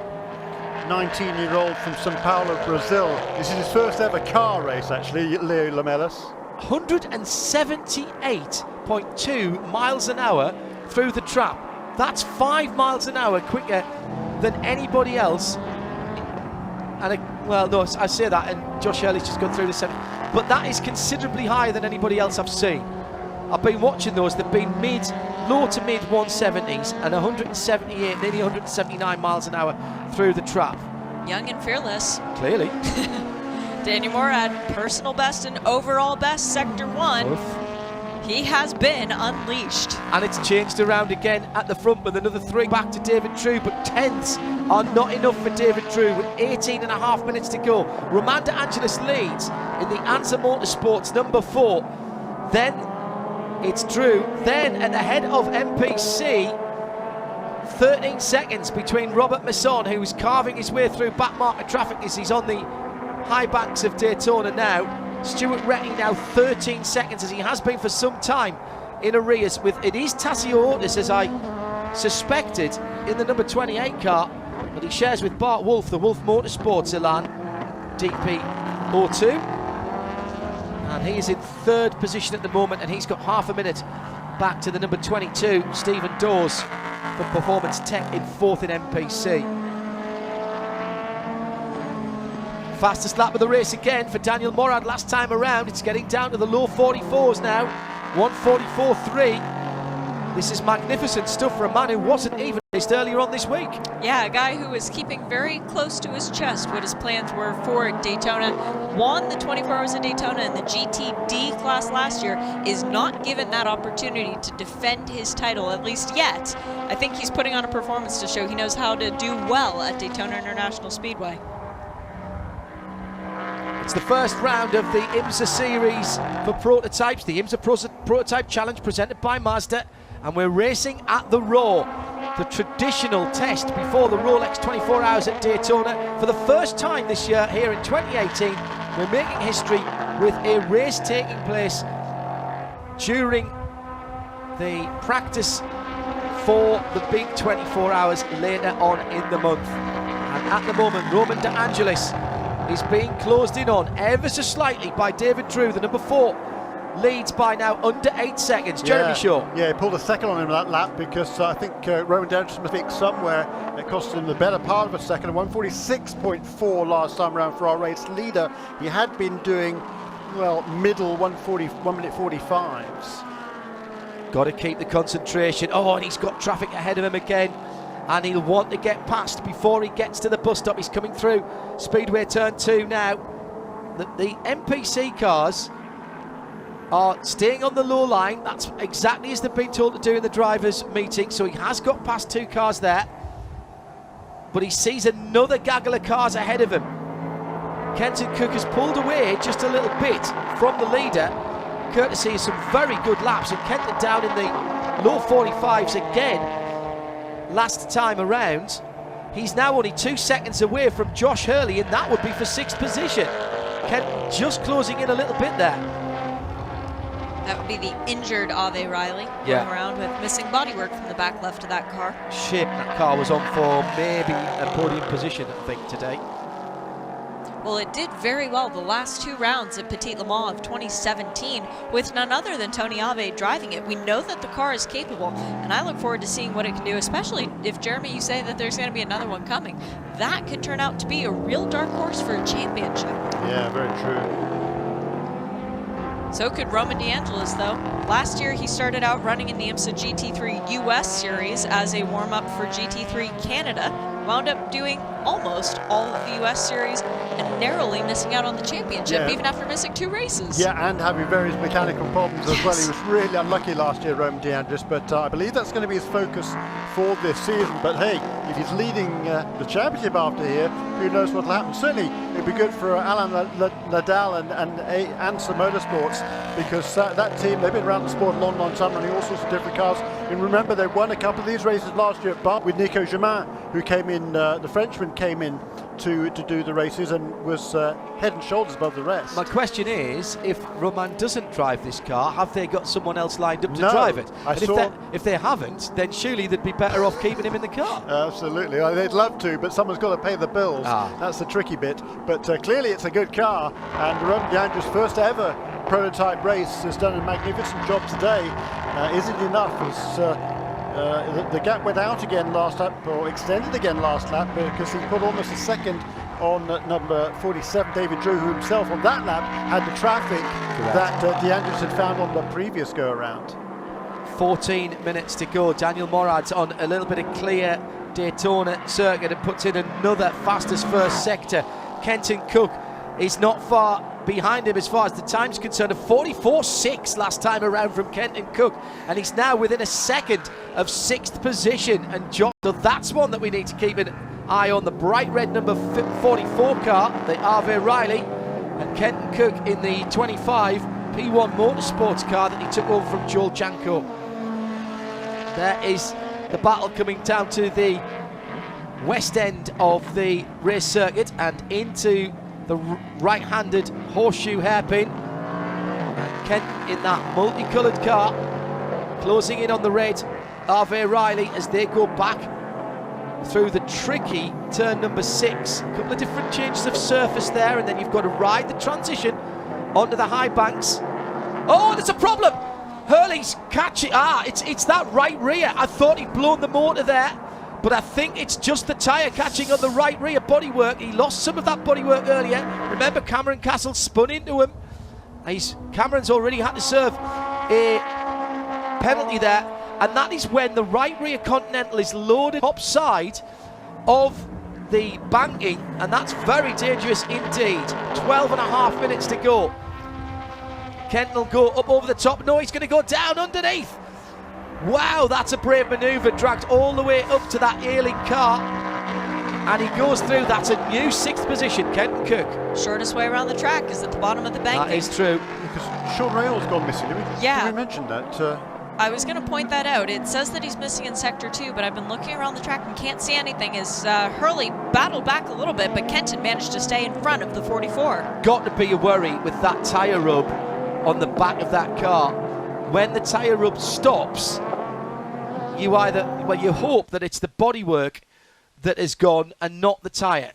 19-year-old from São Paulo, Brazil. This is his first ever car race, actually, Leo Lamelles. 178.2 miles an hour through the trap. That's 5 miles an hour quicker than anybody else. And well, no, I say that, and Josh Hurley's just gone through the 7, but that is considerably higher than anybody else I've seen. I've been watching those. They've been low to mid 170s and 178, nearly 179 miles an hour through the trap. Young and fearless. Clearly. Daniel Morad, personal best and overall best, Sector 1. Oof. He has been unleashed. And it's changed around again at the front with another 3 back to David Drew, but 10s are not enough for David Drew with 18.5 minutes to go. Roman DeAngelis leads in the IMSA Motorsports number 4. Then it's Drew, then at the head of MPC, 13 seconds between Robert Masson, who's carving his way through back market traffic as he's on the high banks of Daytona now. Stuart Retty now 13 seconds, as he has been for some time, in arrears with, it is Tassio Ortiz, as I suspected, in the number 28 car, but he shares with Bart Wolf, the Wolf Motorsports Elan DP02. And he is in 3rd position at the moment, and he's got half a minute back to the number 22, Stephen Dawes, from Performance Tech, in 4th in MPC. Fastest lap of the race again for Daniel Morad last time around. It's getting down to the low 44s now, 1:44.3. This is magnificent stuff for a man who wasn't even raced earlier on this week. Yeah, a guy who was keeping very close to his chest what his plans were for Daytona. Won the 24 Hours of Daytona in the GTD class last year, is not given that opportunity to defend his title, at least yet. I think he's putting on a performance to show he knows how to do well at Daytona International Speedway. It's the first round of the IMSA series for prototypes, the IMSA Prototype Challenge presented by Mazda, and we're racing at the Raw, the traditional test before the Rolex 24 Hours at Daytona. For the first time this year here in 2018, we're making history with a race taking place during the practice for the big 24 Hours later on in the month. And at the moment, Roman DeAngelis is being closed in on ever so slightly by David Drew, the number 4. Leads by now under 8 seconds. Jeremy Shaw. Yeah, he pulled a second on him that lap, because I think Roman DeAngelis mistake somewhere, it cost him the better part of a second. 146.4 last time around for our race leader. He had been doing, well, middle 1 minute 45s. Got to keep the concentration. Oh, and he's got traffic ahead of him again, and he'll want to get past before he gets to the bus stop. He's coming through Speedway Turn 2 now. The MPC cars are staying on the low line. That's exactly as they've been told to do in the drivers' meeting. So he has got past 2 cars there, but he sees another gaggle of cars ahead of him. Kenton Cook has pulled away just a little bit from the leader, courtesy of some very good laps, and Kenton down in the low 45s again last time around. He's now only 2 seconds away from Josh Hurley, and that would be for 6th position. Kenton just closing in a little bit there. That would be the injured Ave Riley, going around with missing bodywork from the back left of that car. Shit, that car was on for maybe a podium position, I think, today. Well, it did very well the last 2 rounds at Petit Le Mans of 2017 with none other than Tony Ave driving it. We know that the car is capable, and I look forward to seeing what it can do, especially if, Jeremy, you say that there's going to be another one coming. That could turn out to be a real dark horse for a championship. Yeah, very true. So could Roman DeAngelis, though. Last year, he started out running in the IMSA GT3 US Series as a warm-up for GT3 Canada. Wound up doing almost all of the US Series and narrowly missing out on the championship, even after missing 2 races. Yeah, and having various mechanical problems as well. He was really unlucky last year, Roman DeAngelis, but I believe that's going to be his focus for this season. But hey, if he's leading the championship after here, who knows what will happen. Certainly, it'd be good for Alain Nadal and IMSA Motorsports, because that team, they've been around the sport a long, long time, running all sorts of different cars. And remember, they won a couple of these races last year at Bar with Nico Germain, who came in, the Frenchman came in to do the races and was head and shoulders above the rest. My question is, if Roman doesn't drive this car, have they got someone else lined up to drive it? If they haven't, then surely they'd be better off keeping him in the car. Absolutely. They'd love to, but someone's got to pay the bills. That's the tricky bit. But clearly it's a good car, and Roman DeAngelis' first ever prototype race has done a magnificent job today. Is it enough? The gap went out again last lap, or extended again last lap, because he put almost a second on number 47, David Drew, who himself on that lap had the traffic that DeAngelis had found on the previous go-around. 14 minutes to go. Daniel Morad's on a little bit of clear Daytona circuit and puts in another fastest first sector. Kenton Cook is not far behind him as far as the time's concerned, of 44.6 last time around from Kenton Cook, and he's now within a second of 6th position. And John, so that's one that we need to keep an eye on, the bright red number 44 car, the Ave Riley, and Kenton Cook in the 25 P1 Motorsports car that he took over from Joel Janko. There is the battle coming down to the west end of the race circuit and into the right-handed horseshoe hairpin. And Kent in that multicoloured car, closing in on the red Ave Riley as they go back through the tricky turn number 6. A couple of different changes of surface there, and then you've got to ride the transition onto the high banks. Oh, there's a problem! Hurley's catching. It's that right rear. I thought he'd blown the motor there, but I think it's just the tyre catching on the right rear bodywork. He lost some of that bodywork earlier. Remember, Cameron Castle spun into him. Cameron's already had to serve a penalty there, and that is when the right rear Continental is loaded top side of the banking, and that's very dangerous indeed. 12.5 minutes to go. Kent will go up over the top. No, he's going to go down underneath. Wow, that's a brave manoeuvre, dragged all the way up to that ailing car, and he goes through. That's a new 6th position, Kenton Cook. Shortest way around the track is at the bottom of the bank. That is true. Because Sean Rail's gone missing, did we? Yeah. Did we mention that? I was going to point that out. It says that he's missing in Sector 2, but I've been looking around the track and can't see anything as Hurley battled back a little bit, but Kenton managed to stay in front of the 44. Got to be a worry with that tyre rub on the back of that car. When the tyre rub stops, you hope that it's the bodywork that has gone and not the tyre.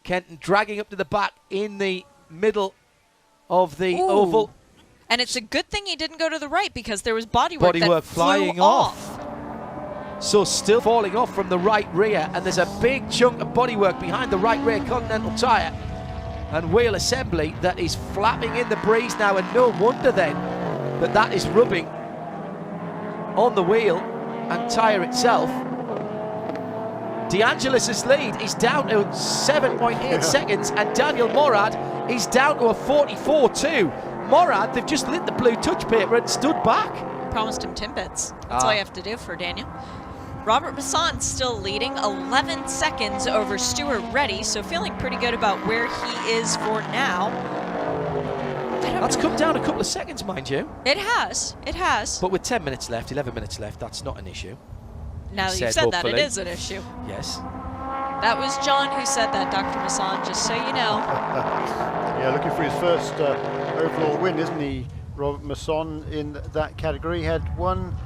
Kenton dragging up to the back in the middle of the oval. And it's a good thing he didn't go to the right, because there was bodywork that flying flew off. So still falling off from the right rear, and there's a big chunk of bodywork behind the right rear Continental tyre and wheel assembly that is flapping in the breeze now, and no wonder then that is rubbing on the wheel and tyre itself. DeAngelis' lead is down to 7.8 seconds, and Daniel Morad is down to a 44.2. Morad, they've just lit the blue touch paper and stood back. Promised him Timbits. That's all you have to do for Daniel. Robert Masson still leading, 11 seconds over Stuart Reddy, so feeling pretty good about where he is for now. That's come down a couple of seconds, mind you. It has. But with 10 minutes left, 11 minutes left, that's not an issue. Now that you've said that, it is an issue. Yes. That was John who said that, Dr. Masson, just so you know. Yeah, looking for his first overall win, isn't he, Robert Masson, in that category? He had one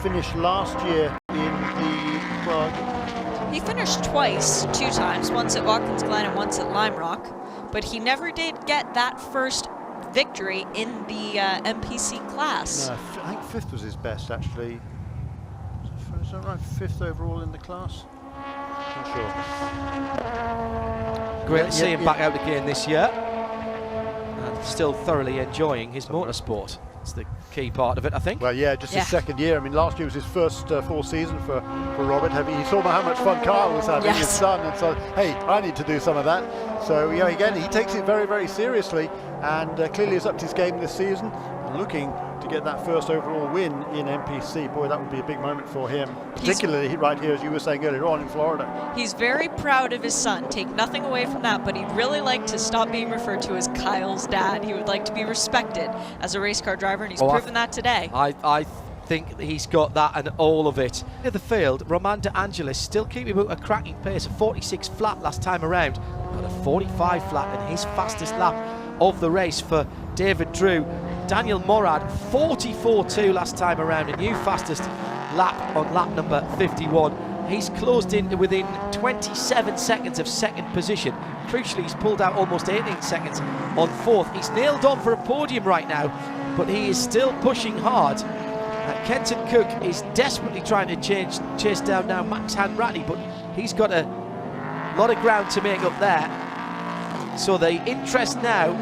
finish last year in the He finished twice, 2 times, once at Watkins Glen and once at Lime Rock, but he never did get that first victory in the MPC class. No, I think 5th was his best, actually. Is that right? 5th overall in the class? Not sure. Great to see him back out again this year, and still thoroughly enjoying his motorsport. That's the key part of it, I think. Well, yeah, just his 2nd year. I mean, last year was his first full season for Robert. He saw how much fun Kyle was having, his son, and so, hey, I need to do some of that. So, you know, again, he takes it very, very seriously, and clearly has upped his game this season, and looking to get that first overall win in MPC. Boy, that would be a big moment for him, particularly right here, as you were saying earlier on, in Florida. He's very proud of his son. Take nothing away from that, but he'd really like to stop being referred to as Kyle's dad. He would like to be respected as a race car driver, and he's proven that today. I think he's got that and all of it. In the field, Roman De Angelis still keeping up a cracking pace, a 46 flat last time around, got a 45 flat in his fastest lap of the race for David Drew. Daniel Morad, 44.2 last time around, a new fastest lap on lap number 51. He's closed in within 27 seconds of 2nd position. Crucially, he's pulled out almost 18 seconds on 4th. He's nailed on for a podium right now, but he is still pushing hard. Kenton Cook is desperately trying to chase down now Max Hanratty, but he's got a lot of ground to make up there. So the interest now,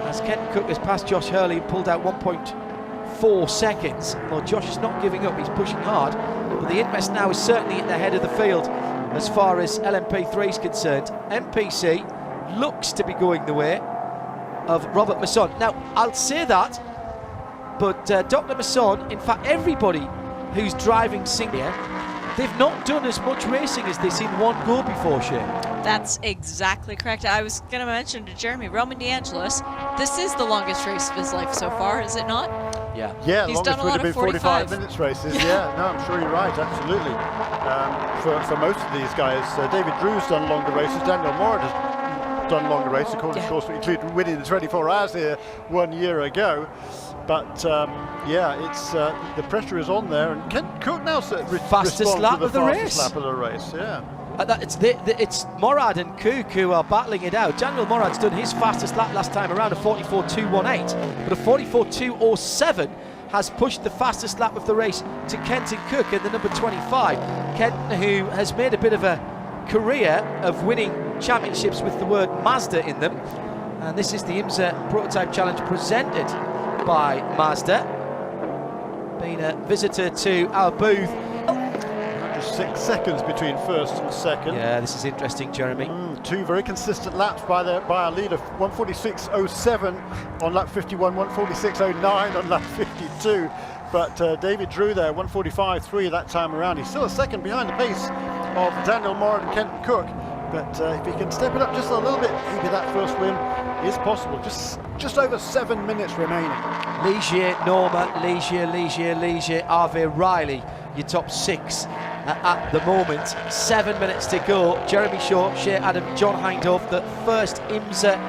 as Kenton Cook has passed Josh Hurley and pulled out 1.4 seconds. Well, Josh is not giving up, he's pushing hard, but the interest now is certainly at the head of the field as far as LMP3 is concerned. MPC looks to be going the way of Robert Masson. Now, I'll say that, but Dr. Masson, in fact, everybody who's driving Singapore, they've not done as much racing as this in one go before, Shane. That's exactly correct. I was going to mention to Jeremy, Roman De Angelis, this is the longest race of his life so far, is it not? Yeah. Yeah, he's longest done a would lot have been of 45 minutes races. Yeah, no, I'm sure you're right, absolutely. For most of these guys, David Drew's done longer races, Daniel Morad has done longer races, of course, including winning the 24 hours here 1 year ago. But yeah, it's the pressure is on there, and Kenton Cook now fastest lap of the race. Lap of the race, yeah. It's Morad and Cook who are battling it out. Daniel Morad's done his fastest lap last time around, a 44.218, but a 44.207 has pushed the fastest lap of the race to Kenton Cook in the number 25. Kenton, who has made a bit of a career of winning championships with the word Mazda in them, and this is the IMSA Prototype Challenge presented by Mazda. Been a visitor to our booth. Just 6 seconds between 1st and 2nd. Yeah, this is interesting, Jeremy. 2 very consistent laps by our leader, 146.07 on lap 51, 146.09 on lap 52. But David Drew there, 145.3 that time around. He's still a second behind the pace of Daniel Morad and Kenton Cook. But if he can step it up just a little bit, maybe that first win is possible. Just over 7 minutes remaining. Ligier, Norma, Ligier, Ave Riley, your top 6 at the moment. 7 minutes to go. Jeremy Shaw, Shea Adam, John Hindhaugh, the first IMSA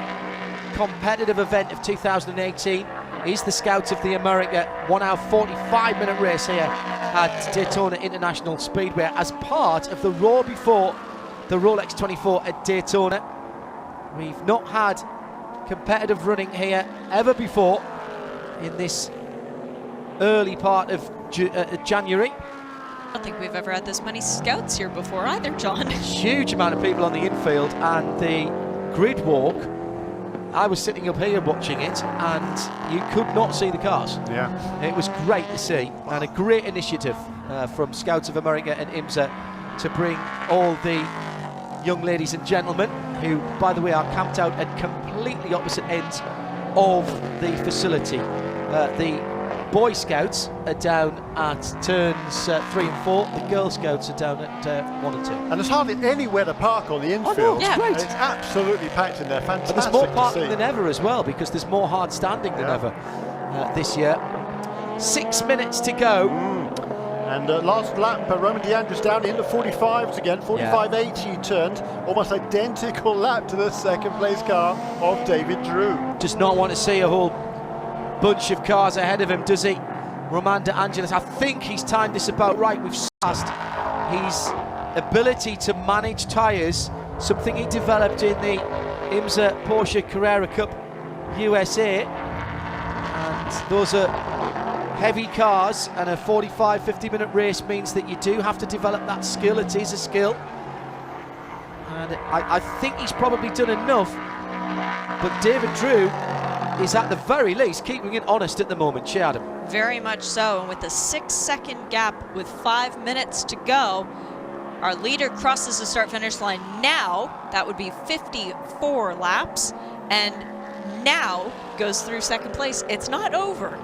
competitive event of 2018 is the Scouts of the America 1 hour 45 minute race here at Daytona International Speedway as part of the Raw before the Rolex 24 at Daytona. We've not had competitive running here ever before in this early part of January. I don't think we've ever had this many scouts here before either, John. Huge amount of people on the infield, and the grid walk, I was sitting up here watching it and you could not see the cars. Yeah. It was great to see, and a great initiative from Scouts of America and IMSA to bring all the young ladies and gentlemen, who, by the way, are camped out at completely opposite ends of the facility. The Boy Scouts are down at turns 3 and 4. The Girl Scouts are down at 1 and 2. And there's hardly anywhere to park on the infield. Oh, no, it's great. It's absolutely packed in there. Fantastic. And there's more to parking see. than ever as well, because there's more hard standing than ever this year. 6 minutes to go. And last lap, Roman De Angelis down in the 45s again, 45.8 he turned, almost identical lap to the second place car of David Drew. Does not want to see a whole bunch of cars ahead of him, does he? Roman De Angelis, I think he's timed this about right. We've passed. He's ability to manage tyres, something he developed in the IMSA Porsche Carrera Cup USA. And those are heavy cars, and a 45-50 minute race means that you do have to develop that skill. It is a skill, and I think he's probably done enough, but David Drew is at the very least keeping it honest at the moment. Adam. Very much so, and with a 6-second gap with 5 minutes to go, our leader crosses the start-finish line now. That would be 54 laps, and now goes through second place. It's not over.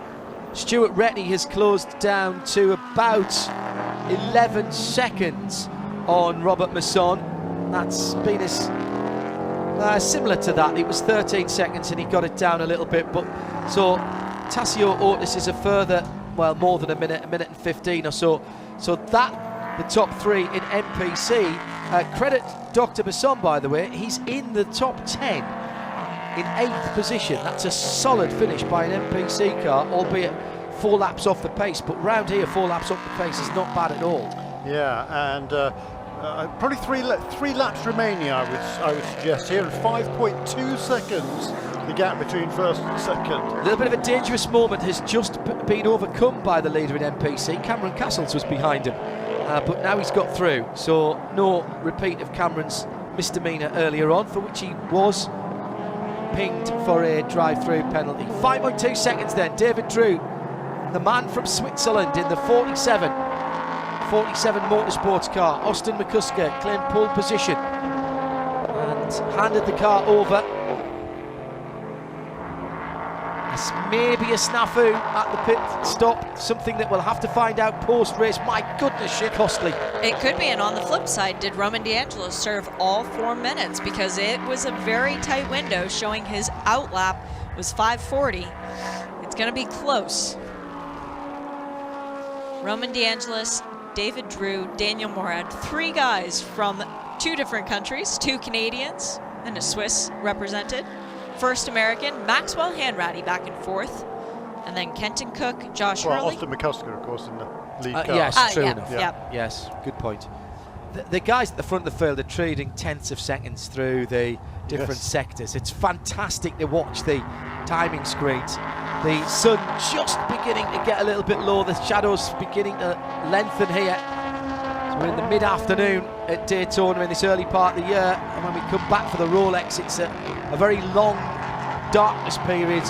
Stuart Retty has closed down to about 11 seconds on Robert Masson. That's been similar to that. It was 13 seconds and he got it down a little bit. But so Tassio Otis is a further, well, more than a minute and 15 or so. So that, the top three in NPC. Credit Dr. Masson, by the way, he's in the top 10 in 8th position. That's a solid finish by an NPC car, albeit 4 laps off the pace. But round here, 4 laps off the pace is not bad at all. Yeah, and probably three laps remaining, I would suggest here, and 5.2 seconds the gap between first and second. A little bit of a dangerous moment has just been overcome by the leader in NPC. Cameron Castles was behind him, but now he's got through. So no repeat of Cameron's misdemeanor earlier on, for which he was pinged for a drive-through penalty. 5.2 seconds then. David Drew, the man from Switzerland, in the 47 Motorsports car. Austin McCusker claimed pole position and handed the car over. This may be a snafu at the pit stop, something that we'll have to find out post-race. My goodness, shit costly. It could be, and on the flip side, did Roman DeAngelo serve all 4 minutes? Because it was a very tight window, showing his outlap was 5:40. It's going to be close. Roman DeAngelis, David Drew, Daniel Morad, 3 guys from 2 different countries, 2 Canadians and a Swiss represented. First American, Maxwell Hanratty back and forth. And then Kenton Cook, Josh Hurley. Austin McCusker, of course, in the lead car. Yes, true yeah, enough. yeah. Yes, good point. The guys at the front of the field are trading tenths of seconds through the different sectors. It's fantastic to watch the timing screens. The sun just beginning to get a little bit low. The shadows beginning to lengthen here. So we're in the mid-afternoon at Daytona in this early part of the year. And when we come back for the Rolex, it's a very long darkness period.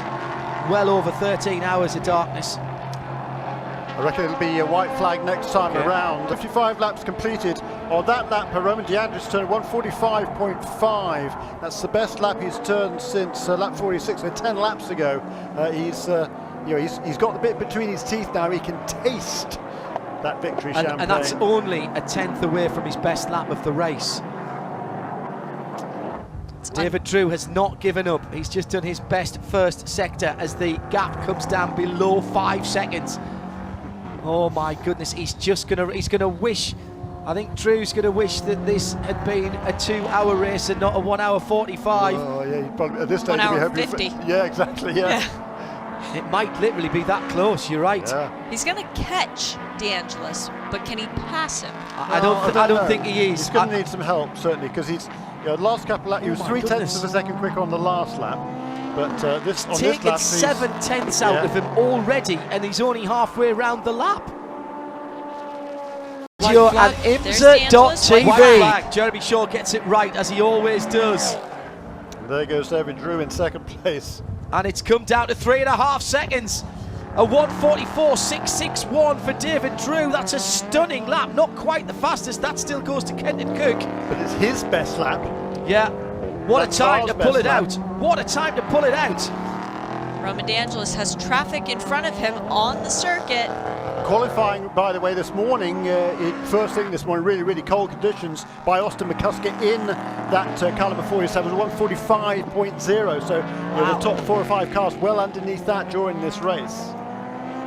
Well over 13 hours of darkness. I reckon it'll be a white flag next time around. 55 laps completed. On that lap, Roman DeAndres turned 145.5. That's the best lap he's turned since lap 46, so 10 laps ago. He's got the bit between his teeth now. He can taste that victory champagne. And that's only a tenth away from his best lap of the race. David Drew has not given up. He's just done his best first sector as the gap comes down below 5 seconds. Oh my goodness, he's gonna wish, I think Drew's gonna wish that this had been a 2-hour race and not a 1 hour 45. Oh yeah, you'd probably, at this stage 1 hour you'd be hoping 50. Yeah, exactly, yeah. It might literally be that close, you're right. Yeah. He's going to catch DeAngelis, but can he pass him? I don't think he is. He's going to need some help, certainly, because he's, the last couple of laps, he was 3/10 of a second quicker on the last lap. But this on this taken lap, 7/10 out of him already, and he's only halfway around the lap. You're at IMSA.tv. Jeremy Shaw gets it right, as he always does. There goes David Drew in second place. And it's come down to 3.5 seconds. A 1:44.661 for David Drew. That's a stunning lap. Not quite the fastest. That still goes to Kenton Cook. But it's his best lap. Yeah. What a time to pull it lap. out. What a time to pull it out. Roman DeAngelis has traffic in front of him on the circuit. Qualifying, by the way, this morning, first thing this morning, really, really cold conditions by Austin McCusker in that caliber 47, 145.0. So the top 4 or 5 cars well underneath that during this race.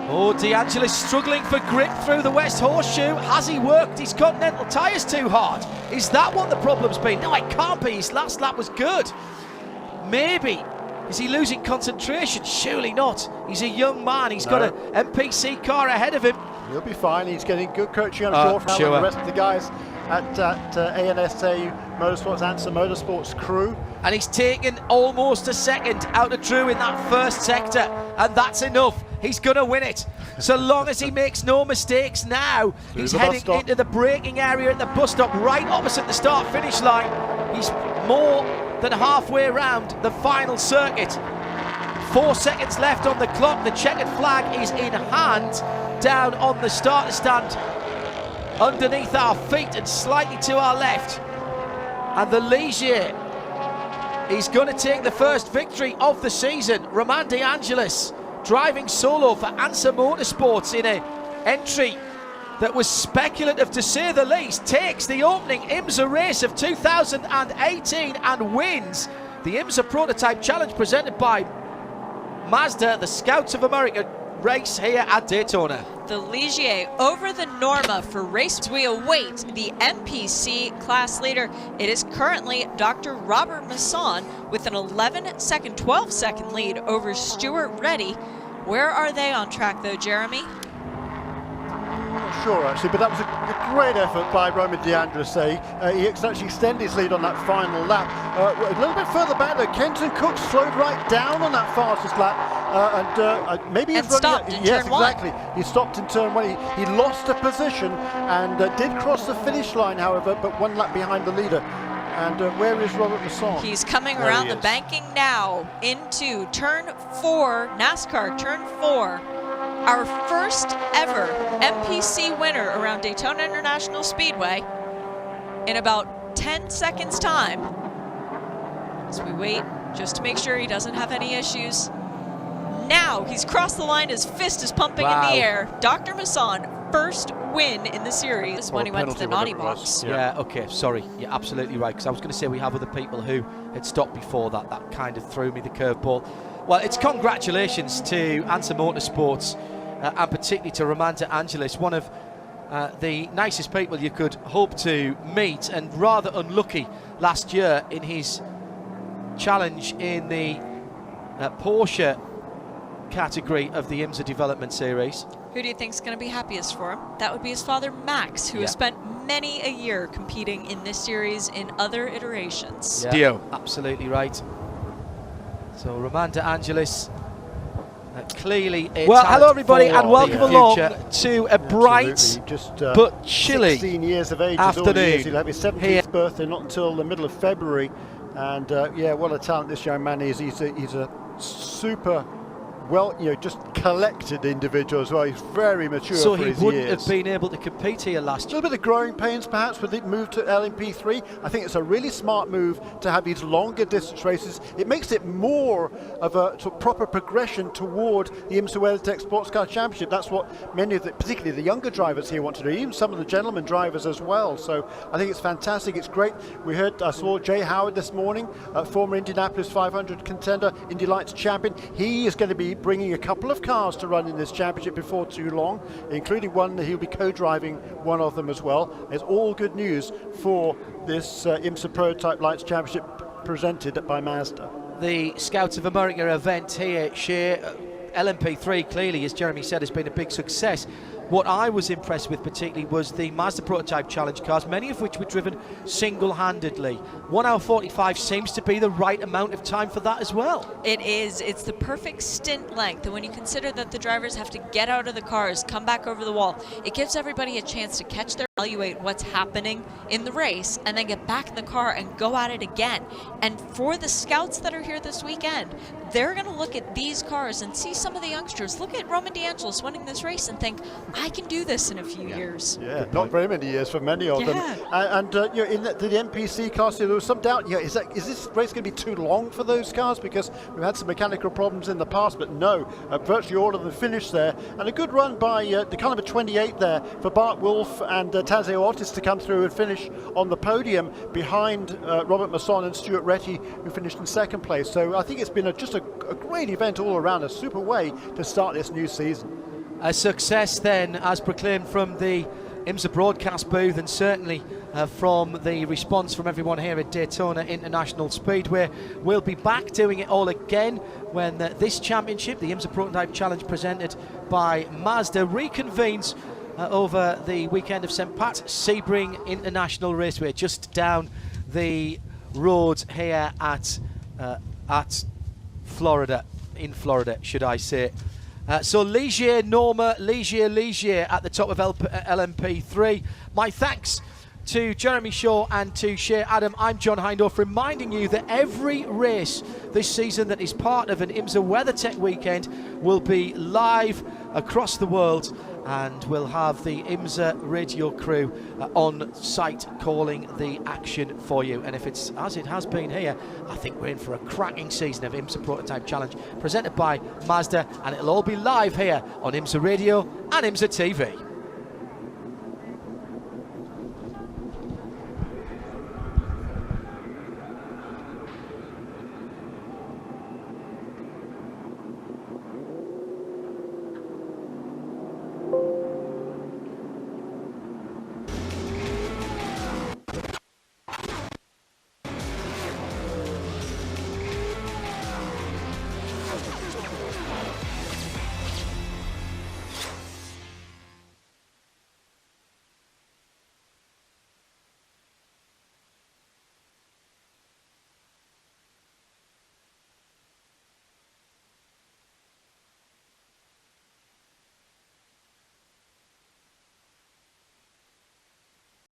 Oh, DeAngelis struggling for grip through the West Horseshoe. Has he worked his Continental tyres too hard? Is that what the problem's been? No, it can't be. His last lap was good. Maybe. Is he losing concentration? Surely not. He's a young man. He's got an MPC car ahead of him. He'll be fine. He's getting good coaching on short from the rest of the guys. at ANSA Motorsports, IMSA Motorsports crew. And he's taken almost a second out of Drew in that first sector, and that's enough. He's going to win it. So long as he makes no mistakes now. He's heading into the braking area at the bus stop right opposite the start-finish line. He's more than halfway around the final circuit. 4 seconds left on the clock. The checkered flag is in hand down on the starter stand underneath our feet and slightly to our left. And the Ligier is going to take the first victory of the season. Romain De Angelis driving solo for IMSA Motorsports in an entry that was speculative to say the least, takes the opening IMSA race of 2018 and wins the IMSA Prototype Challenge presented by Mazda, the Scouts of America race here at Daytona. The Ligier over the Norma for race. We await the MPC class leader. It is currently Dr. Robert Masson with an 11-second, 12-second lead over Stuart Reddy. Where are they on track though, Jeremy? Not sure actually, but that was a great effort by Romain De Angelis. He actually extended his lead on that final lap. A little bit further back though, Kenton Cook slowed right down on that fastest lap, maybe and stopped in yes, turn exactly. one. He stopped in turn one. He lost a position and did cross the finish line, however, but 1 lap behind the leader. And where is Robert Masson? He's coming around the banking now into turn 4, NASCAR turn 4. Our first ever MPC winner around Daytona International Speedway in about 10 seconds time. As we wait just to make sure he doesn't have any issues. Now he's crossed the line, his fist is pumping in the air. Dr. Masson, first win in the series when he went to the naughty box. Yeah, okay, sorry, you're absolutely right, because I was going to say we have other people who had stopped before that. That kind of threw me the curveball. Well, it's congratulations to IMSA Motorsports and particularly to Romain De Angelis, one of the nicest people you could hope to meet, and rather unlucky last year in his challenge in the Porsche category of the IMSA Development Series. Who do you think is going to be happiest for him? That would be his father, Max, who has spent many a year competing in this series in other iterations. Yeah, absolutely right. So Romain De Angelis, clearly a well, hello everybody and welcome along future. to a bright but chilly 16 years of age afternoon. He'll have his 17th birthday not until the middle of February, and yeah, what a talent this young man is. He's a super well, just collected individual as well. He's very mature so for his years. So he wouldn't have been able to compete here last year. A little bit of growing pains perhaps with the move to LMP3. I think it's a really smart move to have these longer distance races. It makes it more of a sort of proper progression toward the IMSA WeatherTech Sports Car Championship. That's what many of the, particularly the younger drivers here want to do, even some of the gentleman drivers as well. So I think it's fantastic. It's great. I saw Jay Howard this morning, former Indianapolis 500 contender, Indy Lights champion. He is going to be bringing a couple of cars to run in this championship before too long, including one that he'll be co-driving one of them as well. It's all good news for this IMSA Prototype Lights Championship presented by Mazda. The Scouts of America event here, LMP3 clearly, as Jeremy said, has been a big success. What I was impressed with particularly was the Mazda Prototype Challenge cars, many of which were driven single-handedly. 1 hour 45 seems to be the right amount of time for that as well. It is. It's the perfect stint length, and when you consider that the drivers have to get out of the cars, come back over the wall, it gives everybody a chance to catch their evaluate what's happening in the race, and then get back in the car and go at it again. And for the scouts that are here this weekend, they're going to look at these cars and see some of the youngsters. Look at Romain De Angelis winning this race and think, I can do this in a few years. Yeah, not very many years for many of them. And in the MPC class, there was some doubt. Is this race going to be too long for those cars? Because we've had some mechanical problems in the past, but no, virtually all of them finished there. And a good run by the car number 28 there for Bart Wolff and Tazeo Otis to come through and finish on the podium behind Robert Masson and Stuart Reddy, who finished in second place. So I think it's been just a great event all around, a super way to start this new season. A success then, as proclaimed from the IMSA broadcast booth, and certainly from the response from everyone here at Daytona International Speedway. We'll be back doing it all again when this championship, the IMSA Prototype Challenge presented by Mazda, reconvenes over the weekend of St Pat's, Sebring International Raceway, just down the road here at Florida, in Florida, should I say. So Ligier, Norma, Ligier at the top of LMP3. My thanks to Jeremy Shaw and to Shea Adam. I'm John Hindhaugh, reminding you that every race this season that is part of an IMSA WeatherTech weekend will be live across the world, and we'll have the IMSA radio crew on site calling the action for you. And if it's as it has been here, I think we're in for a cracking season of IMSA Prototype Challenge presented by Mazda, and it'll all be live here on IMSA Radio and IMSA TV.